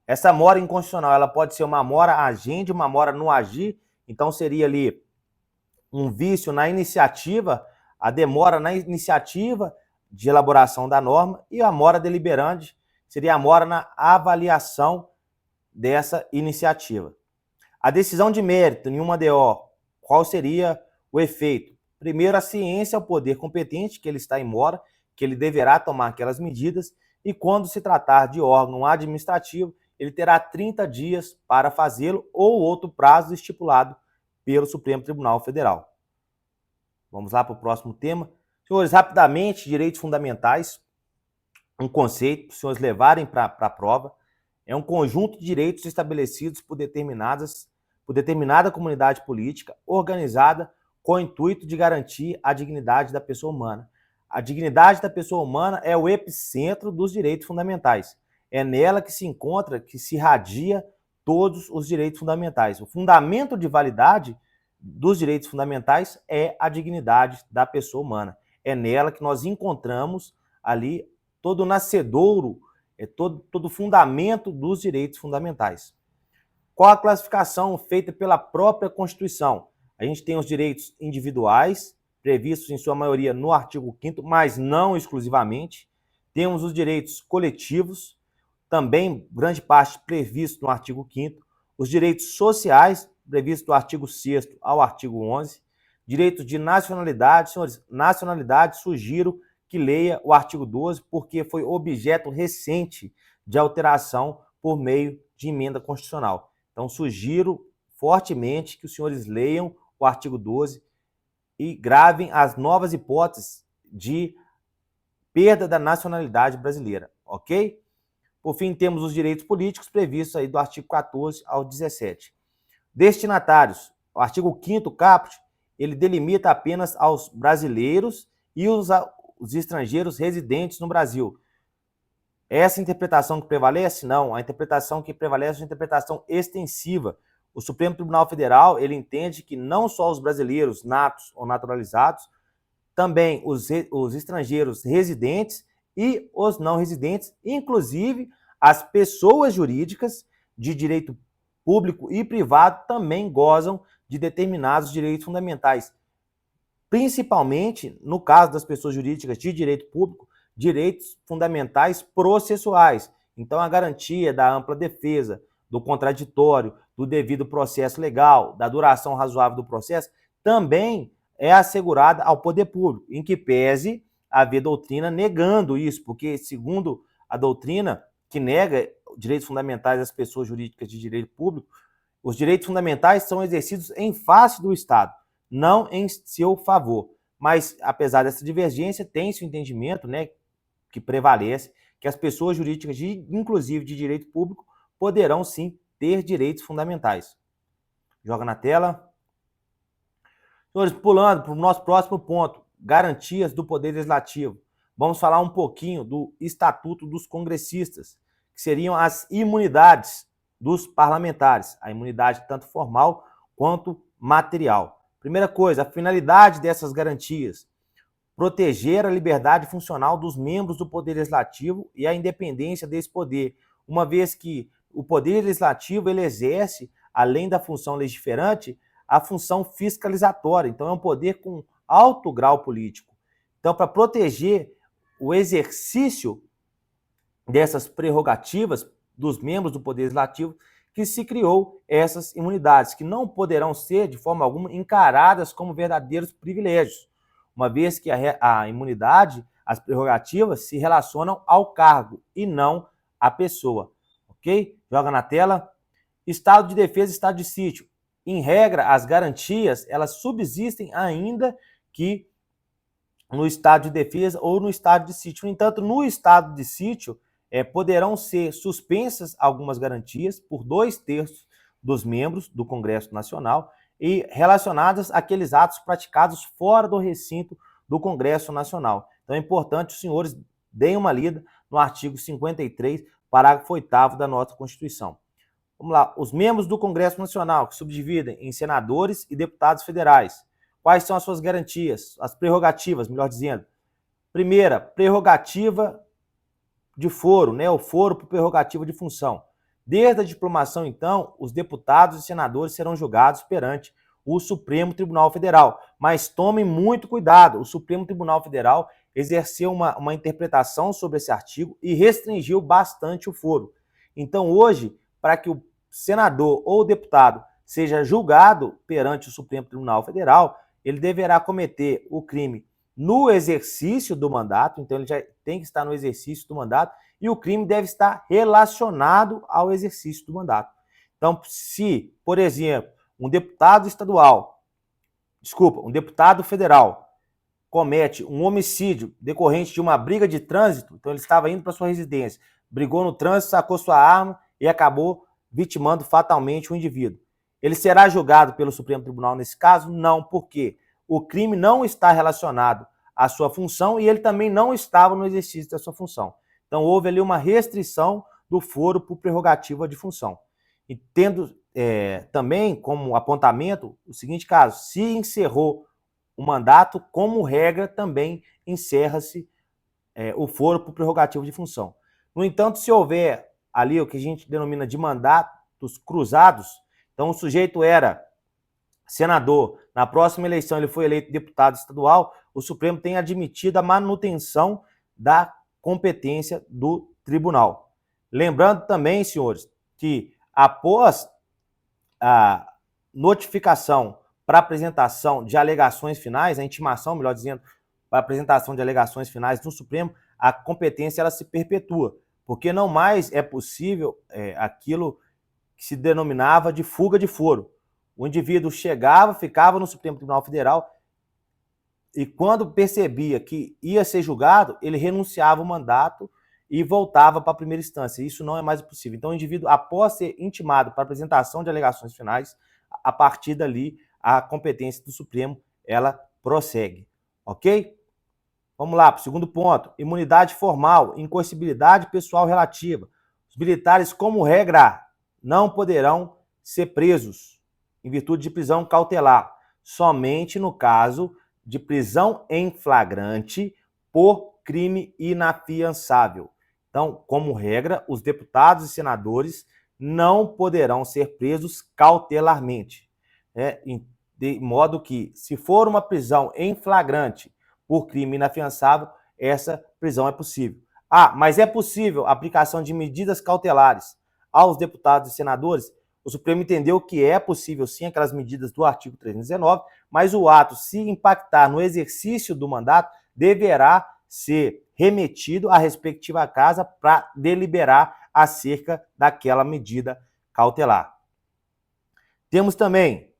Essa mora inconstitucional, ela pode ser uma mora agente, uma mora no agir, então seria ali um vício na iniciativa, a demora na iniciativa de elaboração da norma, e a mora deliberante seria a mora na avaliação dessa iniciativa. A decisão de mérito em uma DO, qual seria o efeito? Primeiro, a ciência é o poder competente, que ele está em mora, que ele deverá tomar aquelas medidas, e quando se tratar de órgão administrativo, ele terá 30 dias para fazê-lo ou outro prazo estipulado pelo Supremo Tribunal Federal. Vamos lá para o próximo tema. Senhores, rapidamente, direitos fundamentais, um conceito para os senhores levarem para a prova. É um conjunto de direitos estabelecidos por determinada comunidade política organizada com o intuito de garantir a dignidade da pessoa humana. A dignidade da pessoa humana é o epicentro dos direitos fundamentais. É nela que se encontra, que se irradia todos os direitos fundamentais. O fundamento de validade dos direitos fundamentais é a dignidade da pessoa humana. É nela que nós encontramos ali todo o nascedouro, todo o fundamento dos direitos fundamentais. Qual a classificação feita pela própria Constituição? A gente tem os direitos individuais, previstos em sua maioria no artigo 5º, mas não exclusivamente. Temos os direitos coletivos, também grande parte previsto no artigo 5º. Os direitos sociais, previstos do artigo 6º ao artigo 11º. Direitos de nacionalidade, senhores, nacionalidade, sugiro que leia o artigo 12, porque foi objeto recente de alteração por meio de emenda constitucional. Então, sugiro fortemente que os senhores leiam o artigo 12 e gravem as novas hipóteses de perda da nacionalidade brasileira, ok? Por fim, temos os direitos políticos previstos aí do artigo 14 ao 17. Destinatários, o artigo 5º caput, ele delimita apenas aos brasileiros e os estrangeiros residentes no Brasil. Essa interpretação que prevalece? Não, a interpretação que prevalece é uma interpretação extensiva. O Supremo Tribunal Federal, ele entende que não só os brasileiros natos ou naturalizados, também os estrangeiros residentes e os não residentes, inclusive as pessoas jurídicas de direito público e privado também gozam de determinados direitos fundamentais, principalmente no caso das pessoas jurídicas de direito público, direitos fundamentais processuais. Então, a garantia da ampla defesa, do contraditório, do devido processo legal, da duração razoável do processo, também é assegurada ao poder público, em que pese haver doutrina negando isso, porque, segundo a doutrina que nega direitos fundamentais às pessoas jurídicas de direito público, os direitos fundamentais são exercidos em face do Estado, não em seu favor. Mas, apesar dessa divergência, tem-se o entendimento, né, que prevalece, que as pessoas jurídicas, inclusive de direito público, poderão sim ter direitos fundamentais. Joga na tela. Senhores, pulando para o nosso próximo ponto, garantias do Poder Legislativo. Vamos falar um pouquinho do Estatuto dos Congressistas, que seriam as imunidades dos parlamentares, a imunidade tanto formal quanto material. Primeira coisa, a finalidade dessas garantias: proteger a liberdade funcional dos membros do Poder Legislativo e a independência desse poder, uma vez que o Poder Legislativo ele exerce, além da função legiferante, a função fiscalizatória. Então, é um poder com alto grau político. Então, para proteger o exercício dessas prerrogativas dos membros do Poder Legislativo, que se criou essas imunidades, que não poderão ser, de forma alguma, encaradas como verdadeiros privilégios, uma vez que a imunidade, as prerrogativas, se relacionam ao cargo e não à pessoa. Ok? Joga na tela. Estado de defesa e estado de sítio. Em regra, as garantias, elas subsistem ainda que no estado de defesa ou no estado de sítio. No entanto, no estado de sítio, poderão ser suspensas algumas garantias por 2/3 dos membros do Congresso Nacional e relacionadas àqueles atos praticados fora do recinto do Congresso Nacional. Então é importante os senhores deem uma lida no artigo 53, parágrafo 8º da nossa Constituição. Vamos lá, os membros do Congresso Nacional, que subdividem em senadores e deputados federais. Quais são as suas garantias, as prerrogativas, melhor dizendo? Primeira, prerrogativa de foro, né? O foro por prerrogativa de função. Desde a diplomação, então, os deputados e senadores serão julgados perante o Supremo Tribunal Federal. Mas tomem muito cuidado, o Supremo Tribunal Federal exerceu uma interpretação sobre esse artigo e restringiu bastante o foro. Então, hoje, para que o senador ou o deputado seja julgado perante o Supremo Tribunal Federal, ele deverá cometer o crime no exercício do mandato, então ele já tem que estar no exercício do mandato, e o crime deve estar relacionado ao exercício do mandato. Então, se, por exemplo, um deputado federal comete um homicídio decorrente de uma briga de trânsito, então ele estava indo para sua residência, brigou no trânsito, sacou sua arma e acabou vitimando fatalmente o indivíduo. Ele será julgado pelo Supremo Tribunal nesse caso? Não, porque o crime não está relacionado à sua função e ele também não estava no exercício da sua função. Então, houve ali uma restrição do foro por prerrogativa de função. e tendo também como apontamento o seguinte caso: se encerrou o mandato, como regra, também encerra-se o foro por prerrogativa de função. No entanto, se houver ali o que a gente denomina de mandatos cruzados, então o sujeito era senador, na próxima eleição ele foi eleito deputado estadual, o Supremo tem admitido a manutenção da competência do tribunal. Lembrando também, senhores, que após a notificação para apresentação de alegações finais, a intimação, melhor dizendo, para apresentação de alegações finais no Supremo, a competência ela se perpetua, porque não mais é possível aquilo que se denominava de fuga de foro. O indivíduo chegava, ficava no Supremo Tribunal Federal e quando percebia que ia ser julgado, ele renunciava ao mandato e voltava para a primeira instância. Isso não é mais possível. Então, o indivíduo, após ser intimado para apresentação de alegações finais, a partir dali, a competência do Supremo, ela prossegue. Ok? Vamos lá para o segundo ponto. Imunidade formal, incoercibilidade pessoal relativa. Os militares, como regra, não poderão ser presos em virtude de prisão cautelar, somente no caso de prisão em flagrante por crime inafiançável. Então, como regra, os deputados e senadores não poderão ser presos cautelarmente, de modo que, se for uma prisão em flagrante por crime inafiançável, essa prisão é possível. Mas é possível a aplicação de medidas cautelares aos deputados e senadores? O Supremo entendeu que é possível sim aquelas medidas do artigo 319, mas o ato, se impactar no exercício do mandato, deverá ser remetido à respectiva casa para deliberar acerca daquela medida cautelar. Temos também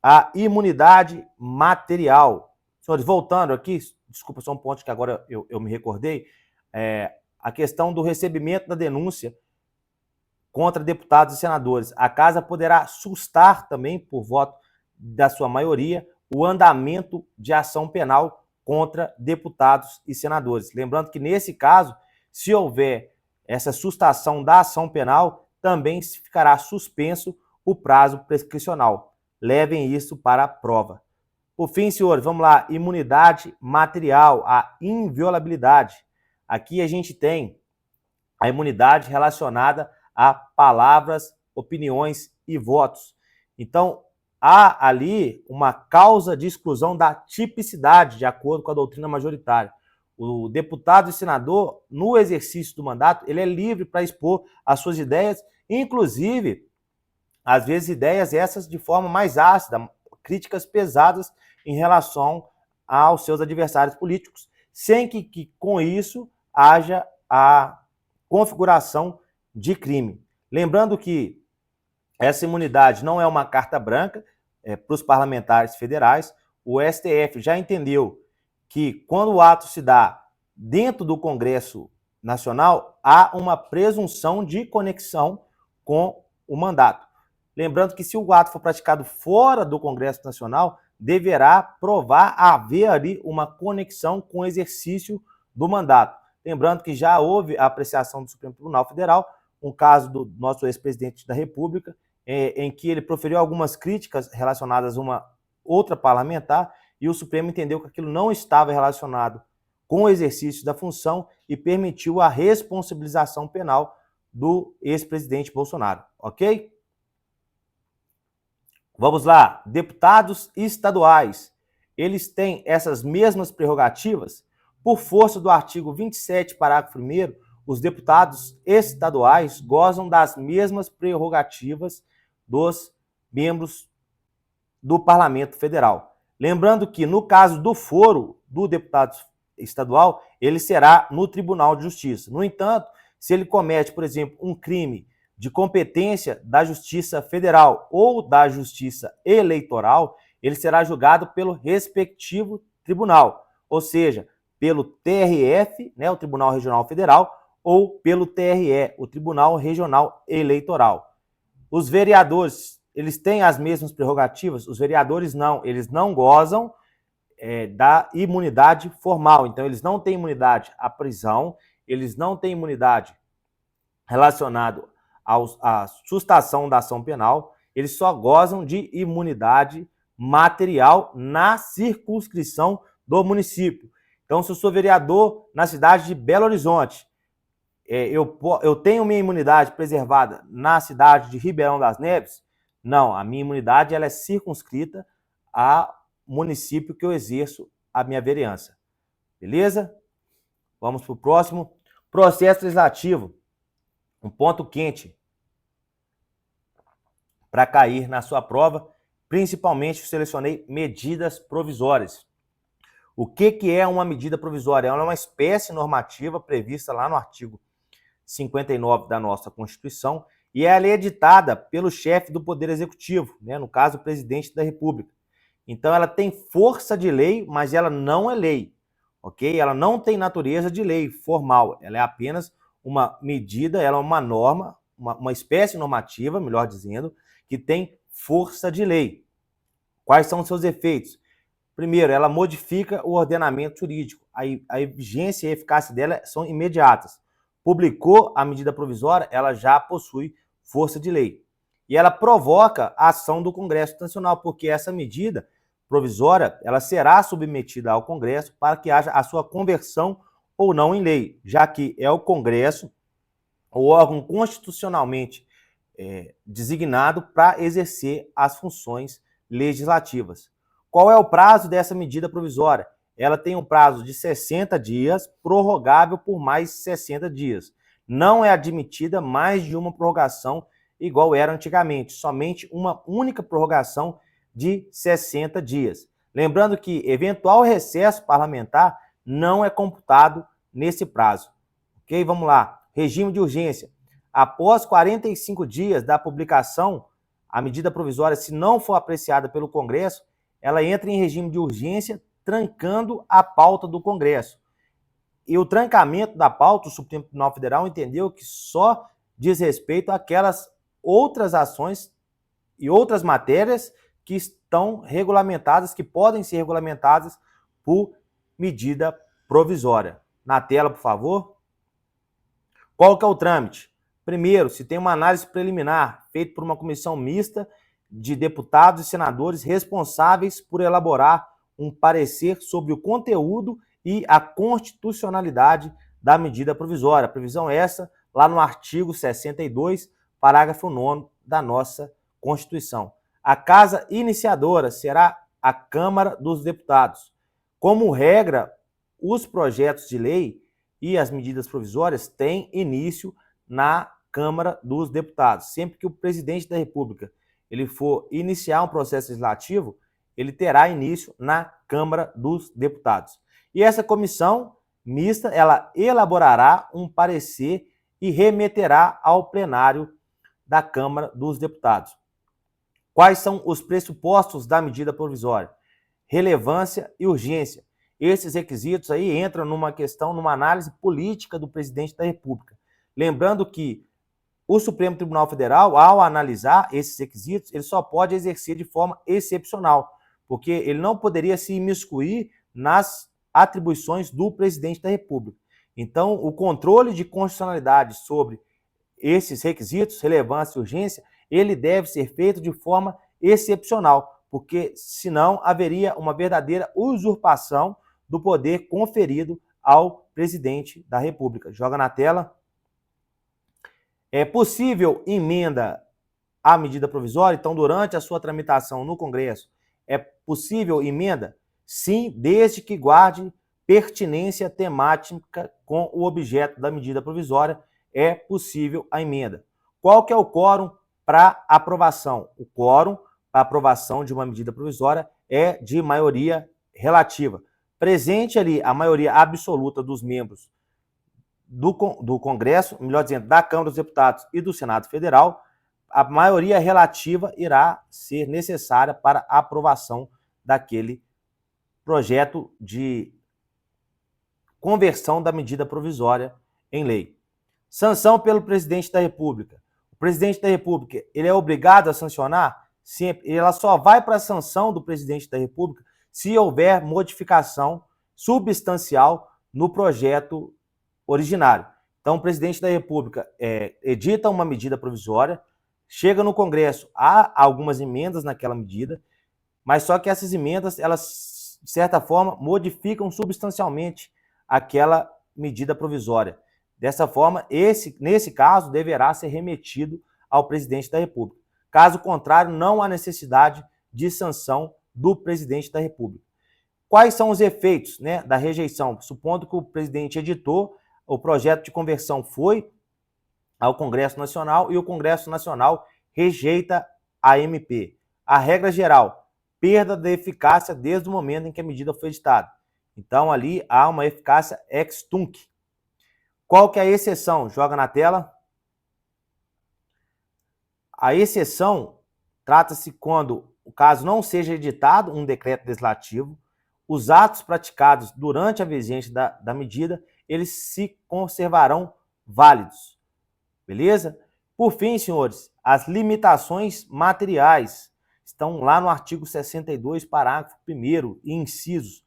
a imunidade material. Senhores, voltando aqui, desculpa, só um ponto que agora eu me recordei, a questão do recebimento da denúncia contra deputados e senadores. A Casa poderá sustar também, por voto da sua maioria, o andamento de ação penal contra deputados e senadores. Lembrando que, nesse caso, se houver essa sustação da ação penal, também ficará suspenso o prazo prescricional. Levem isso para a prova. Por fim, senhores, vamos lá. Imunidade material, a inviolabilidade. Aqui a gente tem a imunidade relacionada a palavras, opiniões e votos. Então, há ali uma causa de exclusão da tipicidade, de acordo com a doutrina majoritária. O deputado e senador, no exercício do mandato, ele é livre para expor as suas ideias, inclusive, às vezes, ideias essas de forma mais ácida, críticas pesadas em relação aos seus adversários políticos, sem que com isso haja a configuração de crime. Lembrando que essa imunidade não é uma carta branca para os parlamentares federais. O STF já entendeu que, quando o ato se dá dentro do Congresso Nacional, há uma presunção de conexão com o mandato. Lembrando que, se o ato for praticado fora do Congresso Nacional, deverá provar haver ali uma conexão com o exercício do mandato. Lembrando que já houve a apreciação do Supremo Tribunal Federal, um caso do nosso ex-presidente da República, em que ele proferiu algumas críticas relacionadas a uma outra parlamentar, e o Supremo entendeu que aquilo não estava relacionado com o exercício da função e permitiu a responsabilização penal do ex-presidente Bolsonaro, ok? Vamos lá, deputados estaduais, eles têm essas mesmas prerrogativas? Por força do artigo 27, parágrafo 1º, os deputados estaduais gozam das mesmas prerrogativas dos membros do Parlamento Federal. Lembrando que, no caso do foro do deputado estadual, ele será no Tribunal de Justiça. No entanto, se ele comete, por exemplo, um crime de competência da Justiça Federal ou da Justiça Eleitoral, ele será julgado pelo respectivo tribunal, ou seja, pelo TRF, o Tribunal Regional Federal, ou pelo TRE, o Tribunal Regional Eleitoral. Os vereadores, eles têm as mesmas prerrogativas? Os vereadores não, eles não gozam da imunidade formal, então eles não têm imunidade à prisão, eles não têm imunidade relacionada à sustação da ação penal, eles só gozam de imunidade material na circunscrição do município. Então, se eu sou vereador na cidade de Belo Horizonte, eu tenho minha imunidade preservada na cidade de Ribeirão das Neves? Não, a minha imunidade ela é circunscrita ao município que eu exerço a minha vereança. Beleza? Vamos para o próximo. Processo legislativo. Um ponto quente para cair na sua prova. Principalmente, eu selecionei medidas provisórias. O que é uma medida provisória? Ela é uma espécie normativa prevista lá no artigo 59 da nossa Constituição e ela é editada pelo chefe do Poder Executivo, né? No caso, o presidente da República. Então, ela tem força de lei, mas ela não é lei, ok? Ela não tem natureza de lei formal, ela é apenas uma medida, ela é uma norma, uma espécie normativa, melhor dizendo, que tem força de lei. Quais são os seus efeitos? Primeiro, ela modifica o ordenamento jurídico. A vigência e a eficácia dela são imediatas. Publicou a medida provisória, ela já possui força de lei. E ela provoca a ação do Congresso Nacional, porque essa medida provisória ela será submetida ao Congresso para que haja a sua conversão ou não em lei, já que é o Congresso, o órgão constitucionalmente designado para exercer as funções legislativas. Qual é o prazo dessa medida provisória? Ela tem um prazo de 60 dias, prorrogável por mais 60 dias. Não é admitida mais de uma prorrogação igual era antigamente, somente uma única prorrogação de 60 dias. Lembrando que eventual recesso parlamentar não é computado nesse prazo. Ok? Vamos lá. Regime de urgência. Após 45 dias da publicação, a medida provisória, se não for apreciada pelo Congresso, ela entra em regime de urgência, trancando a pauta do Congresso. E o trancamento da pauta, o Supremo Tribunal Federal entendeu que só diz respeito àquelas outras ações e outras matérias que estão regulamentadas, que podem ser regulamentadas por medida provisória. Na tela, por favor. Qual que é o trâmite? Primeiro, se tem uma análise preliminar feita por uma comissão mista de deputados e senadores responsáveis por elaborar um parecer sobre o conteúdo e a constitucionalidade da medida provisória. Previsão essa lá no artigo 62, parágrafo 9º da nossa Constituição. A casa iniciadora será a Câmara dos Deputados. Como regra, os projetos de lei e as medidas provisórias têm início na Câmara dos Deputados. Sempre que o presidente da República ele for iniciar um processo legislativo, ele terá início na Câmara dos Deputados. E essa comissão mista, ela elaborará um parecer e remeterá ao plenário da Câmara dos Deputados. Quais são os pressupostos da medida provisória? Relevância e urgência. Esses requisitos aí entram numa análise política do presidente da República. Lembrando que o Supremo Tribunal Federal, ao analisar esses requisitos, ele só pode exercer de forma excepcional, porque ele não poderia se imiscuir nas atribuições do presidente da República. Então, o controle de constitucionalidade sobre esses requisitos, relevância e urgência, ele deve ser feito de forma excepcional, porque senão haveria uma verdadeira usurpação do poder conferido ao presidente da República. Joga na tela. É possível emenda à medida provisória? Então, durante a sua tramitação no Congresso, é possível emenda? Sim, desde que guarde pertinência temática com o objeto da medida provisória, é possível a emenda. Qual que é o quórum para aprovação? O quórum para aprovação de uma medida provisória é de maioria relativa. Presente ali a maioria absoluta dos membros do Congresso, melhor dizendo, da Câmara dos Deputados e do Senado Federal, a maioria relativa irá ser necessária para a aprovação daquele projeto de conversão da medida provisória em lei. Sanção pelo presidente da República. O presidente da República, ele é obrigado a sancionar? Sempre. Ela só vai para a sanção do presidente da República se houver modificação substancial no projeto originário. Então, o presidente da República edita uma medida provisória, chega no Congresso, há algumas emendas naquela medida, mas só que essas emendas, elas, de certa forma, modificam substancialmente aquela medida provisória. Dessa forma, nesse caso, deverá ser remetido ao presidente da República. Caso contrário, não há necessidade de sanção do presidente da República. Quais são os efeitos, né, da rejeição? Supondo que o presidente editou, o projeto de conversão foi ao Congresso Nacional e o Congresso Nacional rejeita a MP. A regra geral, perda da eficácia desde o momento em que a medida foi editada. Então, ali há uma eficácia ex tunc. Qual que é a exceção? Joga na tela. A exceção trata-se quando o caso não seja editado um decreto legislativo, os atos praticados durante a vigência da medida, eles se conservarão válidos. Beleza? Por fim, senhores, as limitações materiais estão lá no artigo 62, parágrafo 1º, e incisos.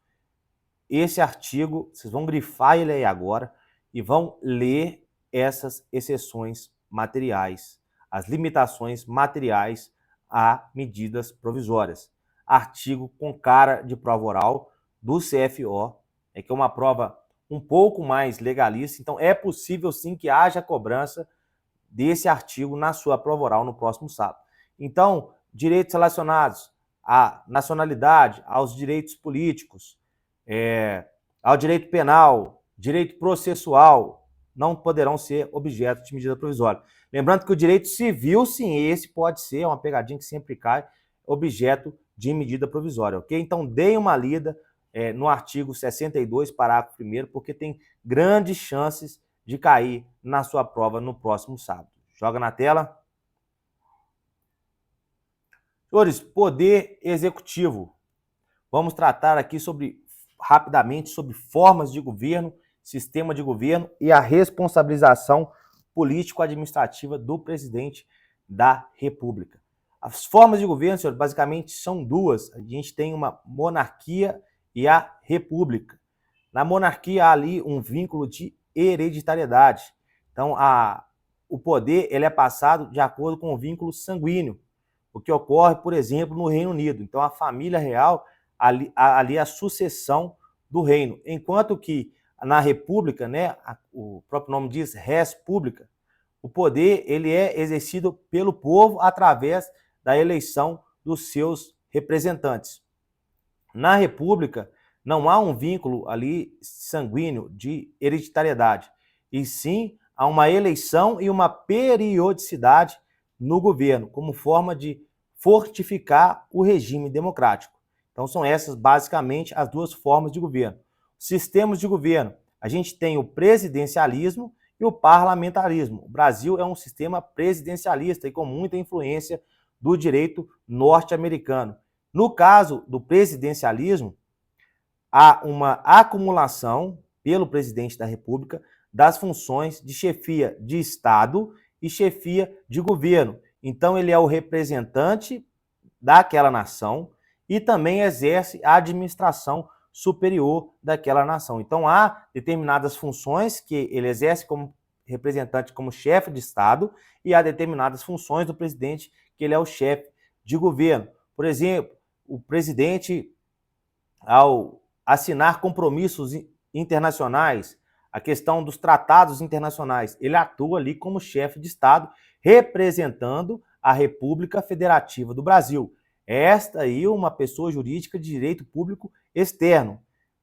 Esse artigo, vocês vão grifar ele aí agora e vão ler essas exceções materiais, as limitações materiais a medidas provisórias. Artigo com cara de prova oral do CFO, que é uma prova um pouco mais legalista, então é possível sim que haja cobrança desse artigo na sua prova oral no próximo sábado. Então, direitos relacionados à nacionalidade, aos direitos políticos, ao direito penal, direito processual, não poderão ser objeto de medida provisória. Lembrando que o direito civil, sim, esse pode ser, é uma pegadinha que sempre cai, objeto de medida provisória, ok? Então, deem uma lida no artigo 62, parágrafo 1º, porque tem grandes chances de cair na sua prova no próximo sábado. Joga na tela. Senhores, poder executivo. Vamos tratar aqui rapidamente sobre formas de governo, sistema de governo e a responsabilização político-administrativa do presidente da República. As formas de governo, senhores, basicamente são duas. A gente tem uma monarquia e a república. Na monarquia há ali um vínculo de hereditariedade. Então, o poder ele é passado de acordo com o vínculo sanguíneo, o que ocorre, por exemplo, no Reino Unido. Então, a família real, ali a sucessão do reino. Enquanto que na república, né, o próprio nome diz res pública, o poder ele é exercido pelo povo através da eleição dos seus representantes. Na república, não há um vínculo ali sanguíneo de hereditariedade, e sim há uma eleição e uma periodicidade no governo, como forma de fortificar o regime democrático. Então são essas basicamente as duas formas de governo. Sistemas de governo, a gente tem o presidencialismo e o parlamentarismo. O Brasil é um sistema presidencialista e com muita influência do direito norte-americano. No caso do presidencialismo, há uma acumulação pelo presidente da República das funções de chefia de Estado e chefia de governo. Então, ele é o representante daquela nação e também exerce a administração superior daquela nação. Então, há determinadas funções que ele exerce como representante, como chefe de Estado, e há determinadas funções do presidente que ele é o chefe de governo. Por exemplo, o presidente, ao assinar compromissos internacionais, a questão dos tratados internacionais, ele atua ali como chefe de Estado, representando a República Federativa do Brasil. Esta aí uma pessoa jurídica de direito público externo,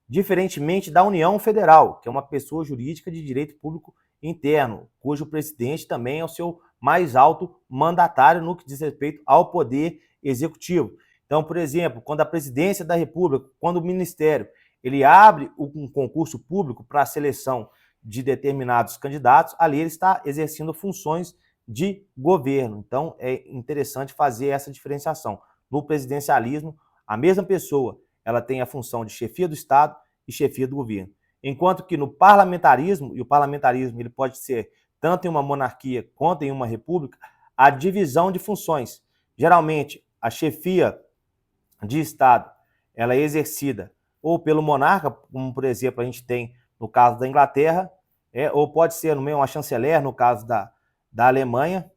diferentemente da União Federal, que é uma pessoa jurídica de direito público interno, cujo presidente também é o seu mais alto mandatário no que diz respeito ao poder executivo. Então, por exemplo, quando a presidência da República, quando o ministério, ele abre um concurso público para a seleção de determinados candidatos, ali ele está exercendo funções de governo. Então, é interessante fazer essa diferenciação. No presidencialismo, a mesma pessoa, ela tem a função de chefia do Estado e chefia do governo. Enquanto que no parlamentarismo, e o parlamentarismo ele pode ser tanto em uma monarquia quanto em uma república, a divisão de funções. Geralmente, a chefia de Estado, ela é exercida ou pelo monarca, como por exemplo a gente tem no caso da Inglaterra, ou pode ser no meio uma chanceler, no caso da Alemanha,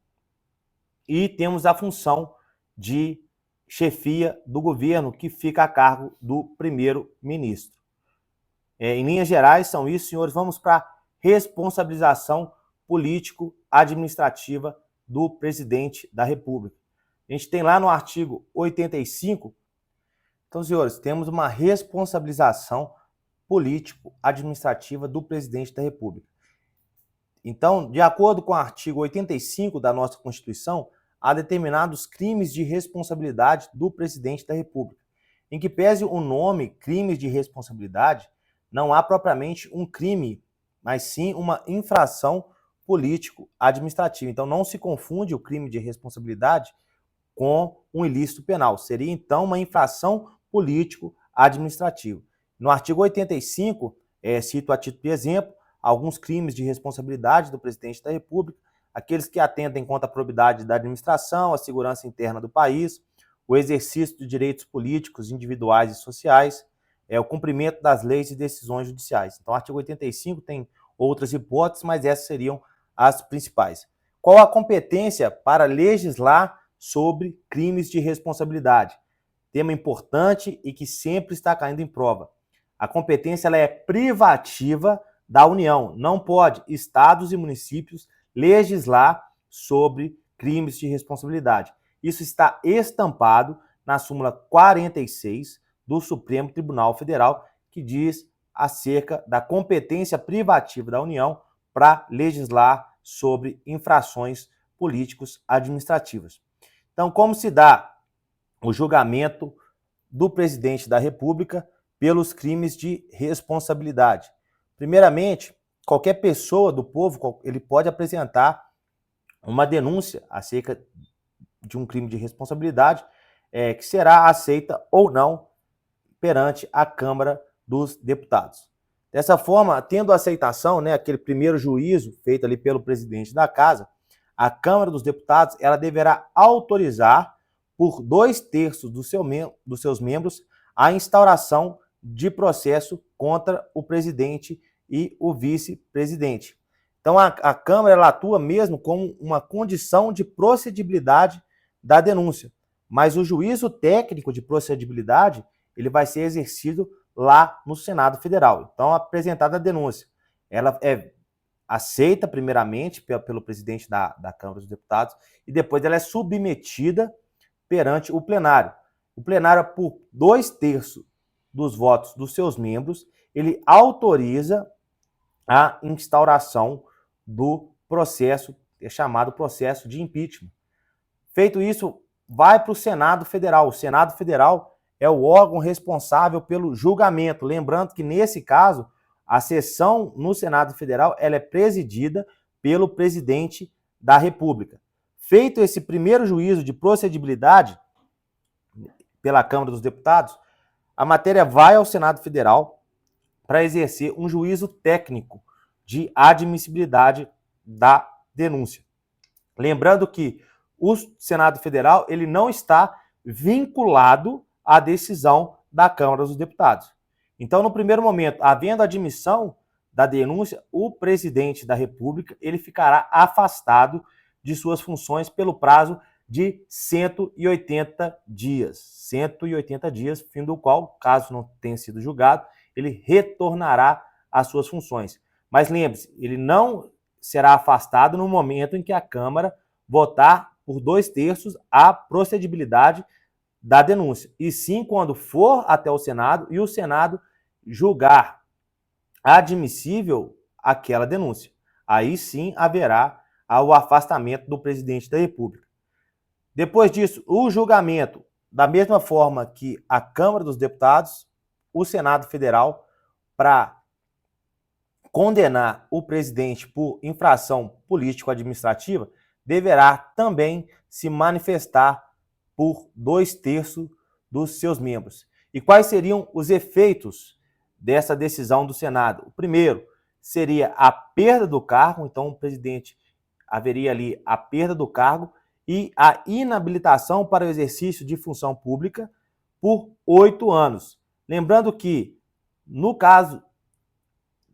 e temos a função de chefia do governo, que fica a cargo do primeiro-ministro. Em linhas gerais, são isso, senhores. Vamos para a responsabilização político-administrativa do presidente da República. A gente tem lá no artigo 85, então, senhores, temos uma responsabilização político-administrativa do presidente da República. Então, de acordo com o artigo 85 da nossa Constituição, há determinados crimes de responsabilidade do presidente da República. Em que pese o nome crimes de responsabilidade, não há propriamente um crime, mas sim uma infração político-administrativa. Então, não se confunde o crime de responsabilidade com um ilícito penal. Seria, então, uma infração político-administrativa. No artigo 85, cito a título de exemplo, alguns crimes de responsabilidade do presidente da República, aqueles que atentam contra a probidade da administração, a segurança interna do país, o exercício de direitos políticos, individuais e sociais, o cumprimento das leis e decisões judiciais. Então, o artigo 85 tem outras hipóteses, mas essas seriam as principais. Qual a competência para legislar sobre crimes de responsabilidade? Tema importante e que sempre está caindo em prova. A competência ela é privativa da União. Não pode estados e municípios legislar sobre crimes de responsabilidade. Isso está estampado na súmula 46 do Supremo Tribunal Federal, que diz acerca da competência privativa da União para legislar sobre infrações políticos administrativas. Então, como se dá o julgamento do presidente da República pelos crimes de responsabilidade? Primeiramente, qualquer pessoa do povo, ele pode apresentar uma denúncia acerca de um crime de responsabilidade, que será aceita ou não perante a Câmara dos Deputados. Dessa forma, tendo a aceitação, aquele primeiro juízo feito ali pelo presidente da Casa, a Câmara dos Deputados ela deverá autorizar por 2/3 dos seus membros a instauração de processo contra o presidente e o vice-presidente. Então, a Câmara ela atua mesmo como uma condição de procedibilidade da denúncia, mas o juízo técnico de procedibilidade ele vai ser exercido lá no Senado Federal. Então, apresentada a denúncia, ela é aceita primeiramente pelo presidente da Câmara dos Deputados e depois ela é submetida perante o plenário. O plenário, por 2/3 dos votos dos seus membros, ele autoriza a instauração do processo, chamado processo de impeachment. Feito isso, vai para o Senado Federal. O Senado Federal é o órgão responsável pelo julgamento. Lembrando que, nesse caso, a sessão no Senado Federal ela é presidida pelo presidente da República. Feito esse primeiro juízo de procedibilidade pela Câmara dos Deputados, a matéria vai ao Senado Federal para exercer um juízo técnico de admissibilidade da denúncia. Lembrando que o Senado Federal ele não está vinculado à decisão da Câmara dos Deputados. Então, no primeiro momento, havendo admissão da denúncia, o presidente da República ele ficará afastado de suas funções pelo prazo de 180 dias. 180 dias, fim do qual, caso não tenha sido julgado, ele retornará às suas funções. Mas lembre-se, ele não será afastado no momento em que a Câmara votar por 2/3 a procedibilidade da denúncia, e sim quando for até o Senado e o Senado julgar admissível aquela denúncia. Aí sim haverá o afastamento do presidente da República. Depois disso, o julgamento, da mesma forma que a Câmara dos Deputados, o Senado Federal, para condenar o presidente por infração político-administrativa, deverá também se manifestar por 2/3 dos seus membros. E quais seriam os efeitos dessa decisão do Senado? O primeiro seria a perda do cargo, então o presidente haveria ali a perda do cargo e a inabilitação para o exercício de função pública por 8 anos. Lembrando que, no caso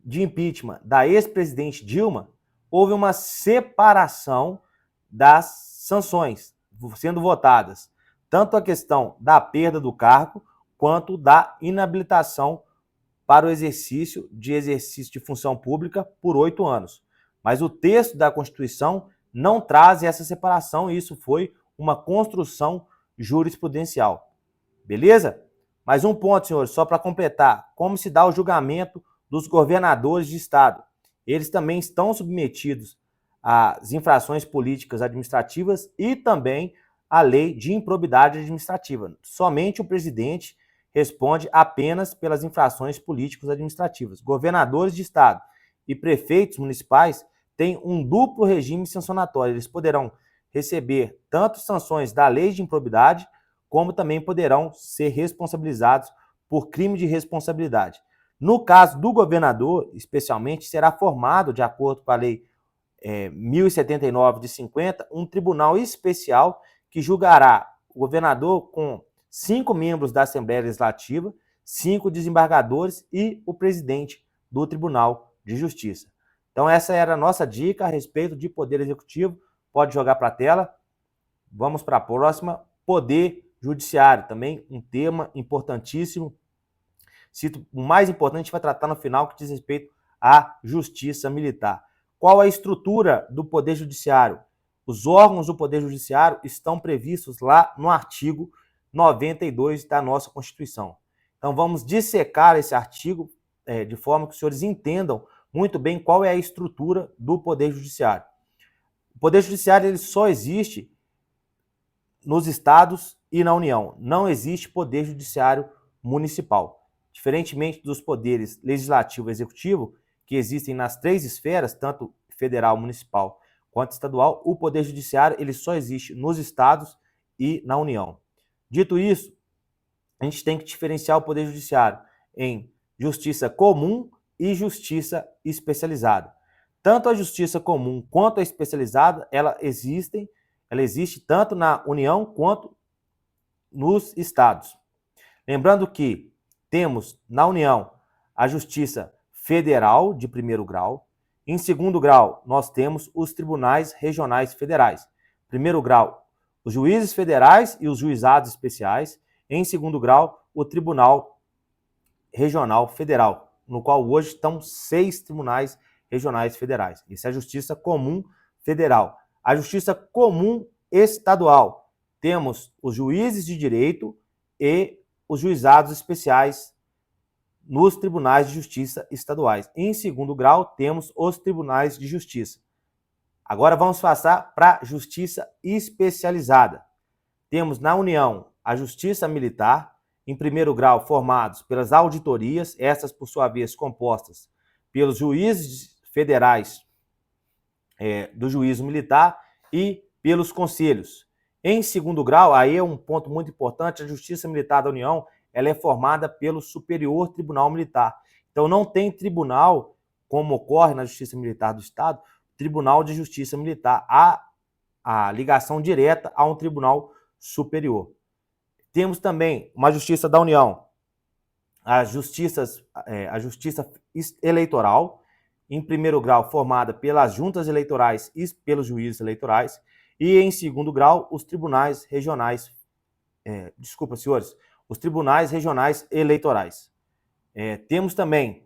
de impeachment da ex-presidente Dilma, houve uma separação das sanções sendo votadas, tanto a questão da perda do cargo quanto da inabilitação para o exercício de função pública por 8 anos. Mas o texto da Constituição não traz essa separação e isso foi uma construção jurisprudencial. Beleza? Mais um ponto, senhores, só para completar. Como se dá o julgamento dos governadores de estado? Eles também estão submetidos às infrações políticas administrativas e também à lei de improbidade administrativa. Somente o presidente responde apenas pelas infrações políticas administrativas. Governadores de estado e prefeitos municipais têm um duplo regime sancionatório. Eles poderão receber tanto sanções da lei de improbidade, como também poderão ser responsabilizados por crime de responsabilidade. No caso do governador, especialmente, será formado, de acordo com a lei 1079 de 50, um tribunal especial que julgará o governador com 5 membros da Assembleia Legislativa, 5 desembargadores e o presidente do Tribunal de Justiça. Então essa era a nossa dica a respeito de Poder Executivo. Pode jogar para a tela. Vamos para a próxima. Poder Judiciário, também um tema importantíssimo. O mais importante a gente vai tratar no final, que diz respeito à Justiça Militar. Qual a estrutura do Poder Judiciário? Os órgãos do Poder Judiciário estão previstos lá no artigo 92 da nossa Constituição. Então vamos dissecar esse artigo de forma que os senhores entendam muito bem qual é a estrutura do Poder Judiciário. O Poder Judiciário ele só existe nos estados e na União. Não existe Poder Judiciário municipal. Diferentemente dos poderes legislativo e executivo, que existem nas 3 esferas, tanto federal, municipal quanto estadual, o Poder Judiciário ele só existe nos estados e na União. Dito isso, a gente tem que diferenciar o Poder Judiciário em justiça comum e justiça especializada. Tanto a justiça comum quanto a especializada, ela existe tanto na União quanto nos estados. Lembrando que temos na União a Justiça Federal de primeiro grau. Em segundo grau, nós temos os tribunais regionais federais. Primeiro grau, os juízes federais e os juizados especiais. Em segundo grau, o Tribunal Regional Federal, no qual hoje estão 6 tribunais regionais federais. Isso é a Justiça Comum Federal. A Justiça Comum Estadual, temos os juízes de direito e os juizados especiais nos tribunais de justiça estaduais. Em segundo grau, temos os tribunais de justiça. Agora vamos passar para a justiça especializada. Temos na União a justiça militar, em primeiro grau formados pelas auditorias, essas por sua vez compostas pelos juízes federais do juízo militar e pelos conselhos. Em segundo grau, aí é um ponto muito importante, a Justiça Militar da União ela é formada pelo Superior Tribunal Militar. Então não tem tribunal, como ocorre na Justiça Militar do Estado, Tribunal de Justiça Militar. Há a ligação direta a um tribunal superior. Temos também uma Justiça da União, a Justiça Eleitoral, em primeiro grau formada pelas juntas eleitorais e pelos juízes eleitorais, e em segundo grau os tribunais regionais, os tribunais regionais eleitorais. Temos também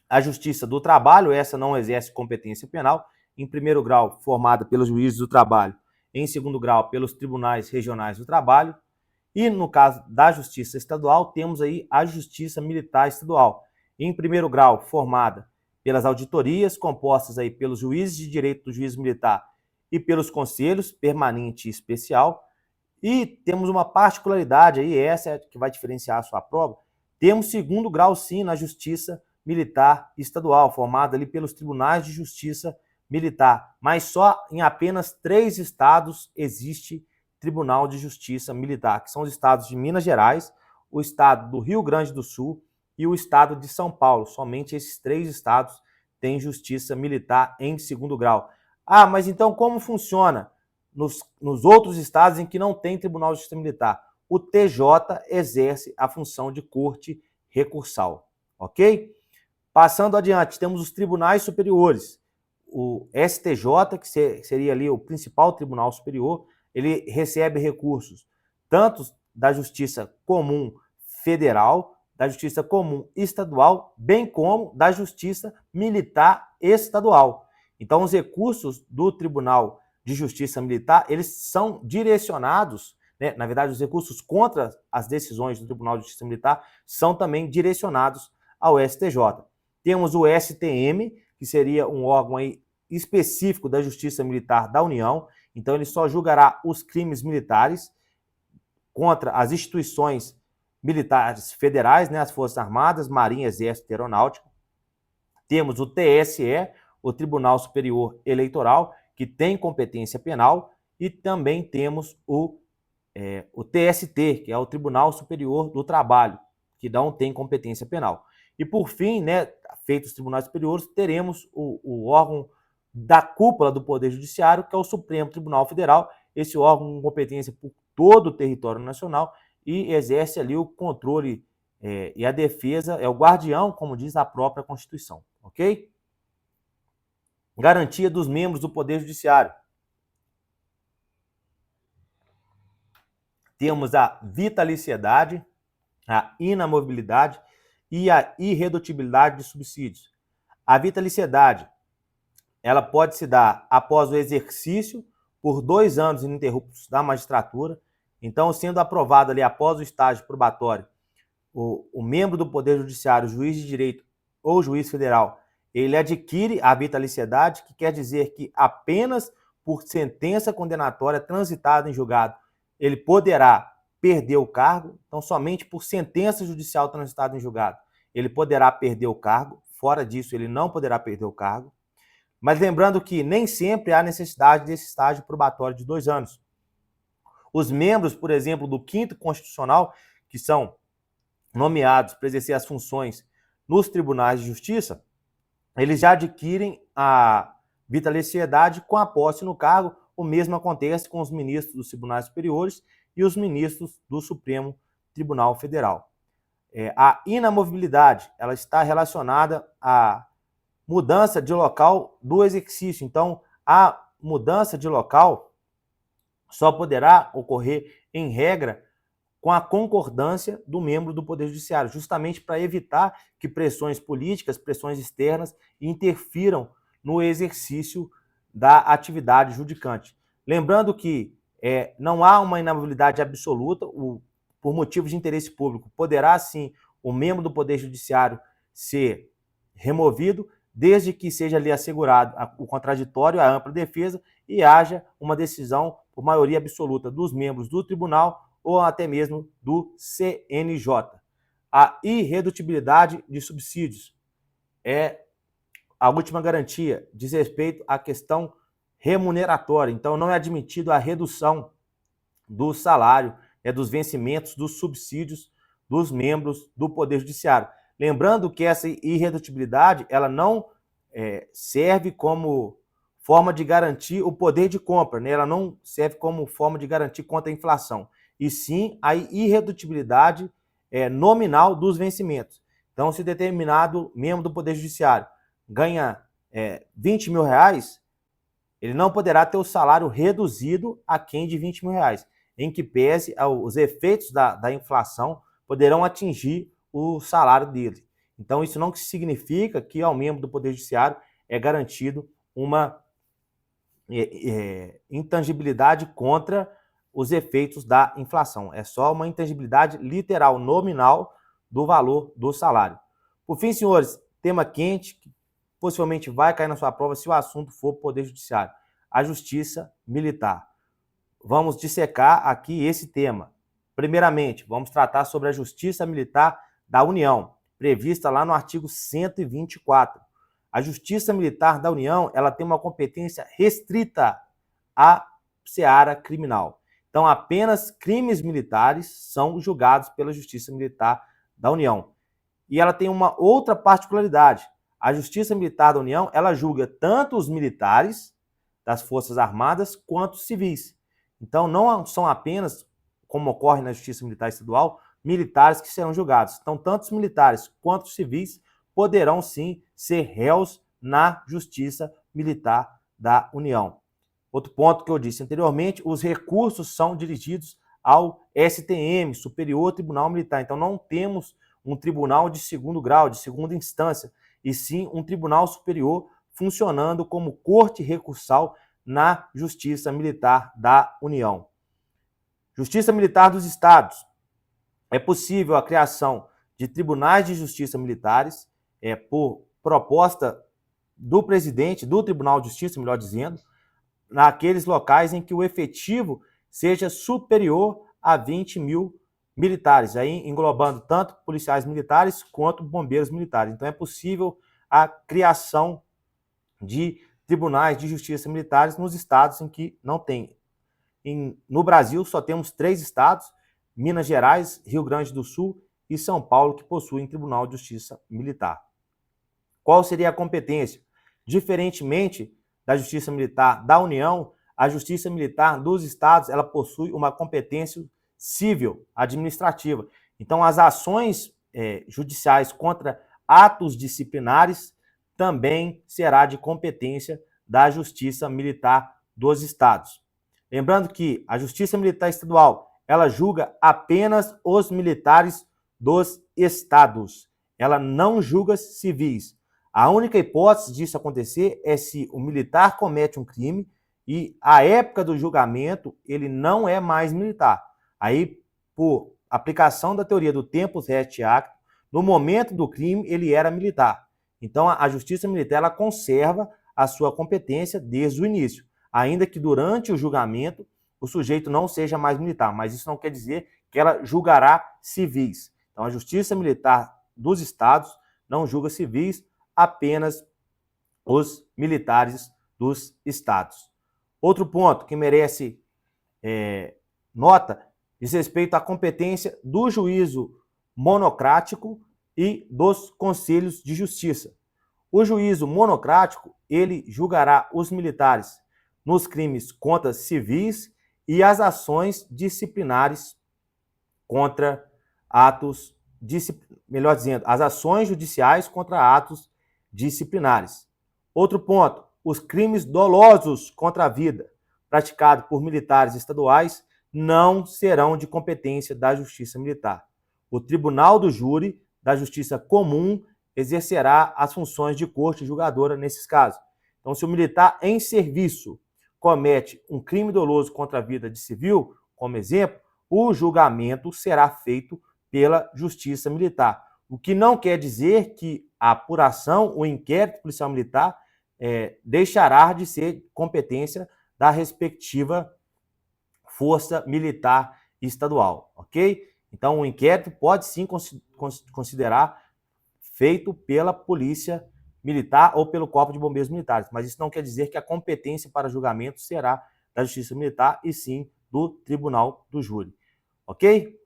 a Justiça do Trabalho, essa não exerce competência penal, em primeiro grau formada pelos juízes do trabalho, em segundo grau pelos tribunais regionais do trabalho, e no caso da Justiça Estadual, temos aí a Justiça Militar Estadual, em primeiro grau formada pelas auditorias, compostas aí pelos juízes de direito do juízo militar e pelos conselhos permanente e especial. E temos uma particularidade aí, essa é que vai diferenciar a sua prova, temos segundo grau sim na Justiça Militar Estadual, formada ali pelos tribunais de justiça militar, mas só em apenas 3 estados existe Tribunal de Justiça Militar, que são os estados de Minas Gerais, o estado do Rio Grande do Sul e o estado de São Paulo. Somente esses 3 estados têm justiça militar em segundo grau. Ah, mas então como funciona nos outros estados em que não tem Tribunal de Justiça Militar? O TJ exerce a função de corte recursal, ok? Passando adiante, temos os tribunais superiores. O STJ, que seria ali o principal tribunal superior, ele recebe recursos tanto da Justiça Comum Federal, da Justiça Comum Estadual, bem como da Justiça Militar Estadual. Então, os recursos do Tribunal de Justiça Militar, eles são direcionados, né? Na verdade, os recursos contra as decisões do Tribunal de Justiça Militar são também direcionados ao STJ. Temos o STM, que seria um órgão aí específico da Justiça Militar da União, então ele só julgará os crimes militares contra as instituições militares federais, né, as Forças Armadas, Marinha, Exército e Aeronáutica. Temos o TSE, o Tribunal Superior Eleitoral, que tem competência penal, e também temos o TST, que é o Tribunal Superior do Trabalho, que não tem competência penal. E por fim, né, feitos os tribunais superiores, teremos o órgão da cúpula do Poder Judiciário, que é o Supremo Tribunal Federal, esse órgão com competência por todo o território nacional e exerce ali o controle e a defesa, é o guardião, como diz a própria Constituição, ok? Garantia dos membros do Poder Judiciário. Temos a vitaliciedade, a inamovibilidade e a irredutibilidade de subsídios. A vitaliciedade, ela pode se dar após o exercício por 2 anos ininterruptos da magistratura. Então, sendo aprovado ali após o estágio probatório, o membro do Poder Judiciário, juiz de direito ou juiz federal, ele adquire a vitaliciedade, que quer dizer que apenas por sentença condenatória transitada em julgado, ele poderá perder o cargo. Então, somente por sentença judicial transitada em julgado, ele poderá perder o cargo. Fora disso, ele não poderá perder o cargo. Mas lembrando que nem sempre há necessidade desse estágio probatório de 2 anos. Os membros, por exemplo, do 5º Constitucional, que são nomeados para exercer as funções nos tribunais de justiça, eles já adquirem a vitaliciedade com a posse no cargo. O mesmo acontece com os ministros dos tribunais superiores e os ministros do Supremo Tribunal Federal. A inamovibilidade, ela está relacionada à mudança de local do exercício. Então, a mudança de local só poderá ocorrer, em regra, com a concordância do membro do Poder Judiciário, justamente para evitar que pressões políticas, pressões externas, interfiram no exercício da atividade judicante. Lembrando que não há uma inamovibilidade absoluta, por motivos de interesse público, poderá sim o membro do Poder Judiciário ser removido, desde que seja ali assegurado o contraditório, a ampla defesa e haja uma decisão por maioria absoluta dos membros do tribunal ou até mesmo do CNJ. A irredutibilidade de subsídios é a última garantia, diz respeito à questão remuneratória. Então, não é admitido a redução do salário, dos vencimentos dos subsídios dos membros do Poder Judiciário. Lembrando que essa irredutibilidade, ela não serve como forma de garantir o poder de compra, né? Ela não serve como forma de garantir contra a inflação, e sim a irredutibilidade nominal dos vencimentos. Então, se determinado membro do Poder Judiciário ganha 20 mil reais, ele não poderá ter o salário reduzido aquém de 20 mil reais, em que pese os efeitos da inflação poderão atingir o salário dele. Então, isso não significa que ao membro do Poder Judiciário é garantido uma intangibilidade contra os efeitos da inflação. É só uma intangibilidade literal, nominal, do valor do salário. Por fim, senhores, tema quente, que possivelmente vai cair na sua prova se o assunto for Poder Judiciário: a Justiça Militar. Vamos dissecar aqui esse tema. Primeiramente, vamos tratar sobre a Justiça Militar da União, prevista lá no artigo 124. A Justiça Militar da União, ela tem uma competência restrita à seara criminal. Então, apenas crimes militares são julgados pela Justiça Militar da União. E ela tem uma outra particularidade. A Justiça Militar da União, ela julga tanto os militares das Forças Armadas quanto os civis. Então, não são apenas, como ocorre na Justiça Militar Estadual, militares que serão julgados. Então, tanto os militares quanto os civis poderão sim ser réus na Justiça Militar da União. Outro ponto que eu disse anteriormente, os recursos são dirigidos ao STM, Superior Tribunal Militar. Então não temos um tribunal de segundo grau, de segunda instância, e sim um tribunal superior funcionando como corte recursal na Justiça Militar da União. Justiça Militar dos Estados. É possível a criação de tribunais de justiça militares por proposta do presidente do Tribunal de Justiça, melhor dizendo, naqueles locais em que o efetivo seja superior a 20 mil militares, aí englobando tanto policiais militares quanto bombeiros militares. Então é possível a criação de tribunais de justiça militares nos estados em que não tem. No Brasil só temos 3 estados, Minas Gerais, Rio Grande do Sul e São Paulo, que possuem Tribunal de Justiça Militar. Qual seria a competência? Diferentemente da Justiça Militar da União, a Justiça Militar dos Estados, ela possui uma competência civil, administrativa. Então, as ações judiciais contra atos disciplinares também será de competência da Justiça Militar dos Estados. Lembrando que a Justiça Militar Estadual, ela julga apenas os militares dos estados. Ela não julga civis. A única hipótese disso acontecer é se o militar comete um crime e, à época do julgamento, ele não é mais militar. Aí, por aplicação da teoria do tempus resti acto, no momento do crime, ele era militar. Então, a Justiça Militar ela conserva a sua competência desde o início, ainda que durante o julgamento o sujeito não seja mais militar, mas isso não quer dizer que ela julgará civis. Então, a Justiça Militar dos Estados não julga civis, apenas os militares dos estados. Outro ponto que merece nota diz respeito à competência do juízo monocrático e dos conselhos de justiça. O juízo monocrático, ele julgará os militares nos crimes contra civis e as ações disciplinares contra atos, melhor dizendo, as ações judiciais contra atos disciplinares. Outro ponto, os crimes dolosos contra a vida praticados por militares estaduais não serão de competência da Justiça Militar. O Tribunal do Júri da Justiça Comum exercerá as funções de corte julgadora nesses casos. Então, se o militar em serviço comete um crime doloso contra a vida de civil, como exemplo, o julgamento será feito pela Justiça Militar. O que não quer dizer que a apuração, o inquérito policial militar, deixará de ser competência da respectiva força militar estadual, ok? Então, o inquérito pode sim considerar feito pela polícia militar ou pelo corpo de bombeiros militares, mas isso não quer dizer que a competência para julgamento será da Justiça Militar e sim do Tribunal do Júri, ok?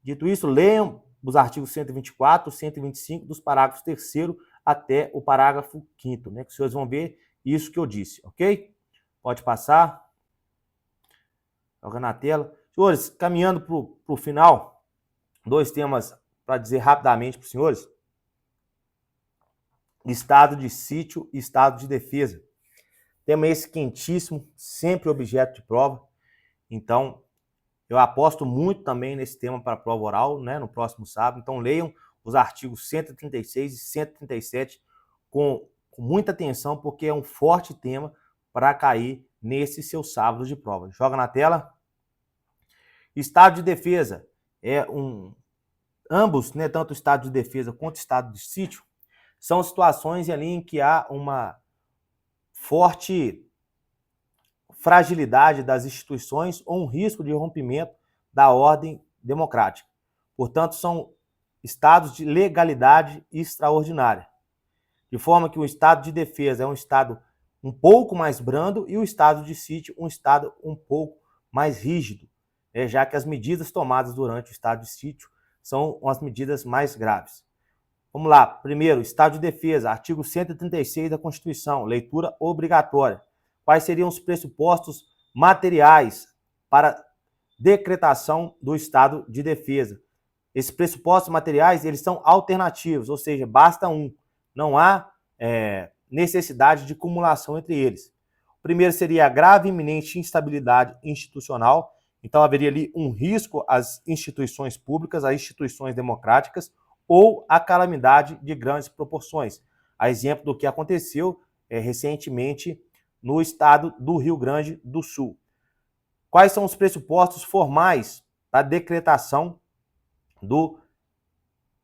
Dito isso, leiam os artigos 124, 125, dos parágrafos 3º até o parágrafo 5º, né? Que os senhores vão ver isso que eu disse, ok? Pode passar. Joga na tela. Senhores, caminhando para o final, 2 temas para dizer rapidamente para os senhores. Estado de sítio e estado de defesa. Tema esse quentíssimo, sempre objeto de prova. Então, eu aposto muito também nesse tema para a prova oral, né, no próximo sábado. Então, leiam os artigos 136 e 137 com muita atenção, porque é um forte tema para cair nesse seu sábado de prova. Joga na tela. Estado de defesa ambos, né, tanto o estado de defesa quanto o estado de sítio, são situações ali em que há uma forte fragilidade das instituições ou um risco de rompimento da ordem democrática. Portanto, são estados de legalidade extraordinária. De forma que o estado de defesa é um estado um pouco mais brando e o estado de sítio um estado um pouco mais rígido, já que as medidas tomadas durante o estado de sítio são as medidas mais graves. Vamos lá. Primeiro, estado de defesa, artigo 136 da Constituição, leitura obrigatória. Quais seriam os pressupostos materiais para decretação do estado de defesa? Esses pressupostos materiais, eles são alternativos, ou seja, basta um. Não há necessidade de cumulação entre eles. O primeiro seria a grave e iminente instabilidade institucional. Então, haveria ali um risco às instituições públicas, às instituições democráticas, ou a calamidade de grandes proporções. A exemplo do que aconteceu recentemente no estado do Rio Grande do Sul. Quais são os pressupostos formais da decretação do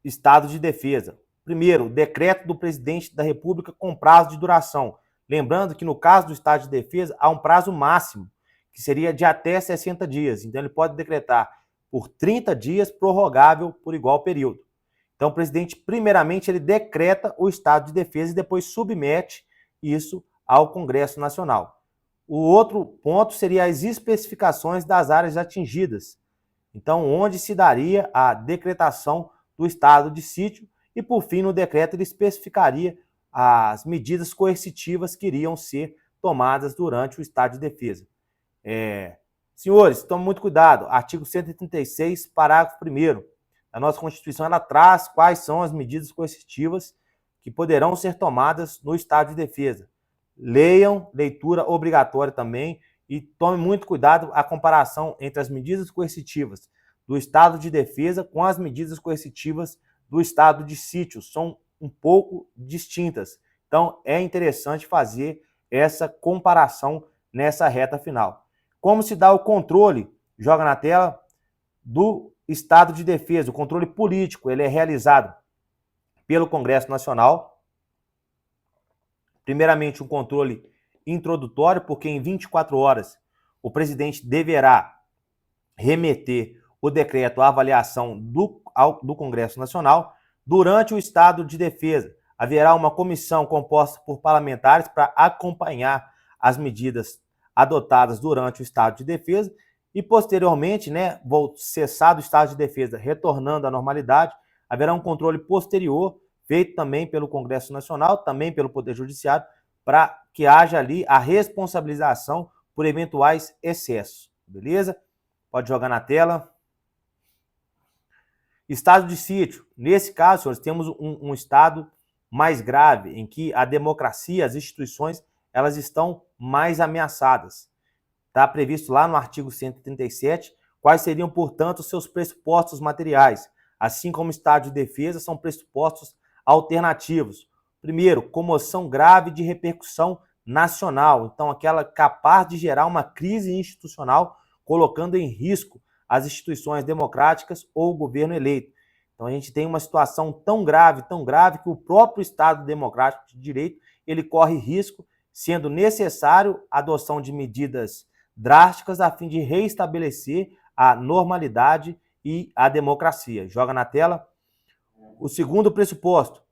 estado de defesa? Primeiro, decreto do presidente da República com prazo de duração. Lembrando que no caso do estado de defesa há um prazo máximo, que seria de até 60 dias. Então ele pode decretar por 30 dias, prorrogável por igual período. Então o presidente, primeiramente, ele decreta o estado de defesa e depois submete isso ao Congresso Nacional. O outro ponto seria as especificações das áreas atingidas. Então, onde se daria a decretação do estado de sítio e, por fim, no decreto ele especificaria as medidas coercitivas que iriam ser tomadas durante o estado de defesa. Senhores, tomem muito cuidado. Artigo 136, parágrafo 1º. A nossa Constituição ela traz quais são as medidas coercitivas que poderão ser tomadas no estado de defesa. Leiam, leitura obrigatória também, e tome muito cuidado a comparação entre as medidas coercitivas do estado de defesa com as medidas coercitivas do estado de sítio. São um pouco distintas. Então, é interessante fazer essa comparação nessa reta final. Como se dá o controle, joga na tela, do estado de defesa, o controle político, ele é realizado pelo Congresso Nacional. Primeiramente, um controle introdutório, porque em 24 horas o presidente deverá remeter o decreto à avaliação do Congresso Nacional. Durante o estado de defesa, haverá uma comissão composta por parlamentares para acompanhar as medidas adotadas durante o estado de defesa e, posteriormente, cessado o estado de defesa, retornando à normalidade, haverá um controle posterior feito também pelo Congresso Nacional, também pelo Poder Judiciário, para que haja ali a responsabilização por eventuais excessos, beleza? Pode jogar na tela. Estado de sítio. Nesse caso, senhores, temos um estado mais grave, em que a democracia, as instituições, elas estão mais ameaçadas. Está previsto lá no artigo 137 quais seriam, portanto, os seus pressupostos materiais. Assim como o estado de defesa, são pressupostos alternativos. Primeiro, comoção grave de repercussão nacional. Então, aquela capaz de gerar uma crise institucional, colocando em risco as instituições democráticas ou o governo eleito. Então, a gente tem uma situação tão grave, que o próprio Estado democrático de direito, ele corre risco, sendo necessário a adoção de medidas drásticas a fim de reestabelecer a normalidade e a democracia. Joga na tela. O segundo pressuposto,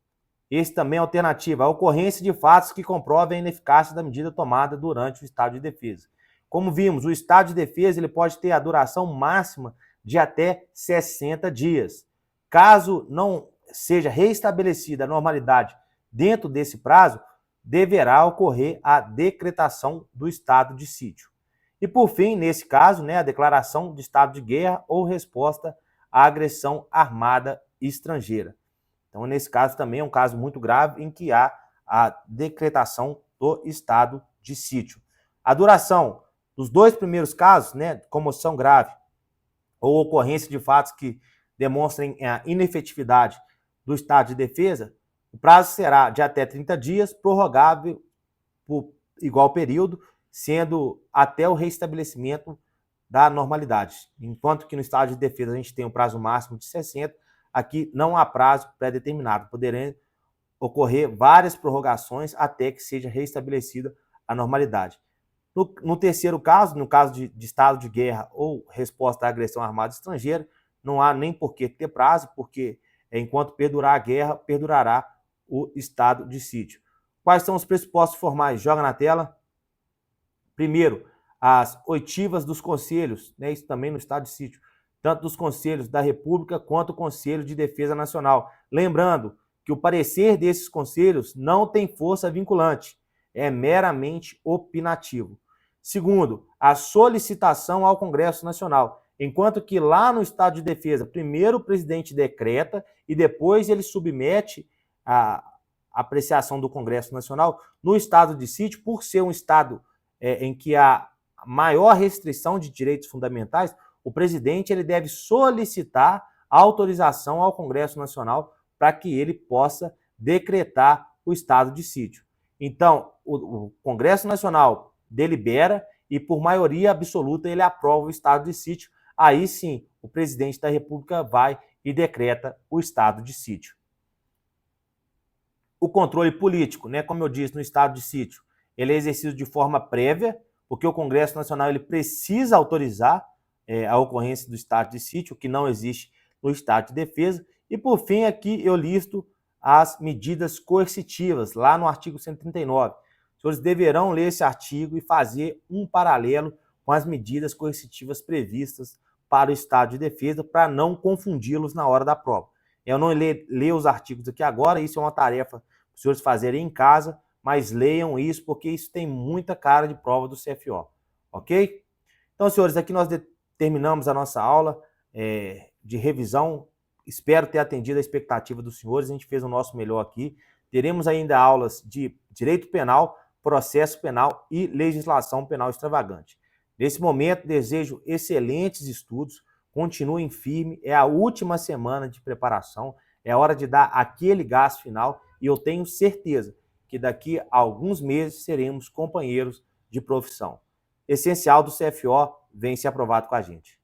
esse também é alternativa, a ocorrência de fatos que comprovem a ineficácia da medida tomada durante o estado de defesa. Como vimos, o estado de defesa ele pode ter a duração máxima de até 60 dias. Caso não seja reestabelecida a normalidade dentro desse prazo, deverá ocorrer a decretação do estado de sítio. E por fim, nesse caso, a declaração de estado de guerra ou resposta à agressão armada estrangeira. Então, nesse caso também é um caso muito grave em que há a decretação do estado de sítio. A duração dos dois primeiros casos, comoção grave ou ocorrência de fatos que demonstrem a inefetividade do estado de defesa, o prazo será de até 30 dias, prorrogável por igual período, sendo até o restabelecimento da normalidade. Enquanto que no estado de defesa a gente tem um prazo máximo de 60, aqui não há prazo pré-determinado. Poderão ocorrer várias prorrogações até que seja restabelecida a normalidade. No terceiro caso, no caso de estado de guerra ou resposta à agressão armada estrangeira, não há nem por que ter prazo, porque enquanto perdurar a guerra, perdurará o estado de sítio. Quais são os pressupostos formais? Joga na tela. Primeiro, as oitivas dos conselhos, isso também no estado de sítio, tanto dos conselhos da República quanto o Conselho de Defesa Nacional. Lembrando que o parecer desses conselhos não tem força vinculante, é meramente opinativo. Segundo, a solicitação ao Congresso Nacional. Enquanto que lá no estado de defesa, primeiro o presidente decreta e depois ele submete a apreciação do Congresso Nacional. No estado de sítio, por ser um estado em que há maior restrição de direitos fundamentais, o presidente ele deve solicitar autorização ao Congresso Nacional para que ele possa decretar o estado de sítio. Então, o Congresso Nacional delibera e, por maioria absoluta, ele aprova o estado de sítio. Aí sim, o presidente da República vai e decreta o estado de sítio. O controle político, né, como eu disse, no estado de sítio, ele é exercido de forma prévia, porque o Congresso Nacional ele precisa autorizar a ocorrência do estado de sítio, que não existe no estado de defesa. E, por fim, aqui eu listo as medidas coercitivas, lá no artigo 139. Os senhores deverão ler esse artigo e fazer um paralelo com as medidas coercitivas previstas para o estado de defesa, para não confundi-los na hora da prova. Eu não leio os artigos aqui agora, isso é uma tarefa para os senhores fazerem em casa, mas leiam isso, porque isso tem muita cara de prova do CFO, ok? Então, senhores, aqui nós terminamos a nossa aula de revisão. Espero ter atendido a expectativa dos senhores, a gente fez o nosso melhor aqui. Teremos ainda aulas de direito penal, processo penal e legislação penal extravagante. Nesse momento, desejo excelentes estudos, continuem firme, é a última semana de preparação, é hora de dar aquele gás final e eu tenho certeza que daqui a alguns meses seremos companheiros de profissão. Essencial do CFO vem ser aprovado com a gente.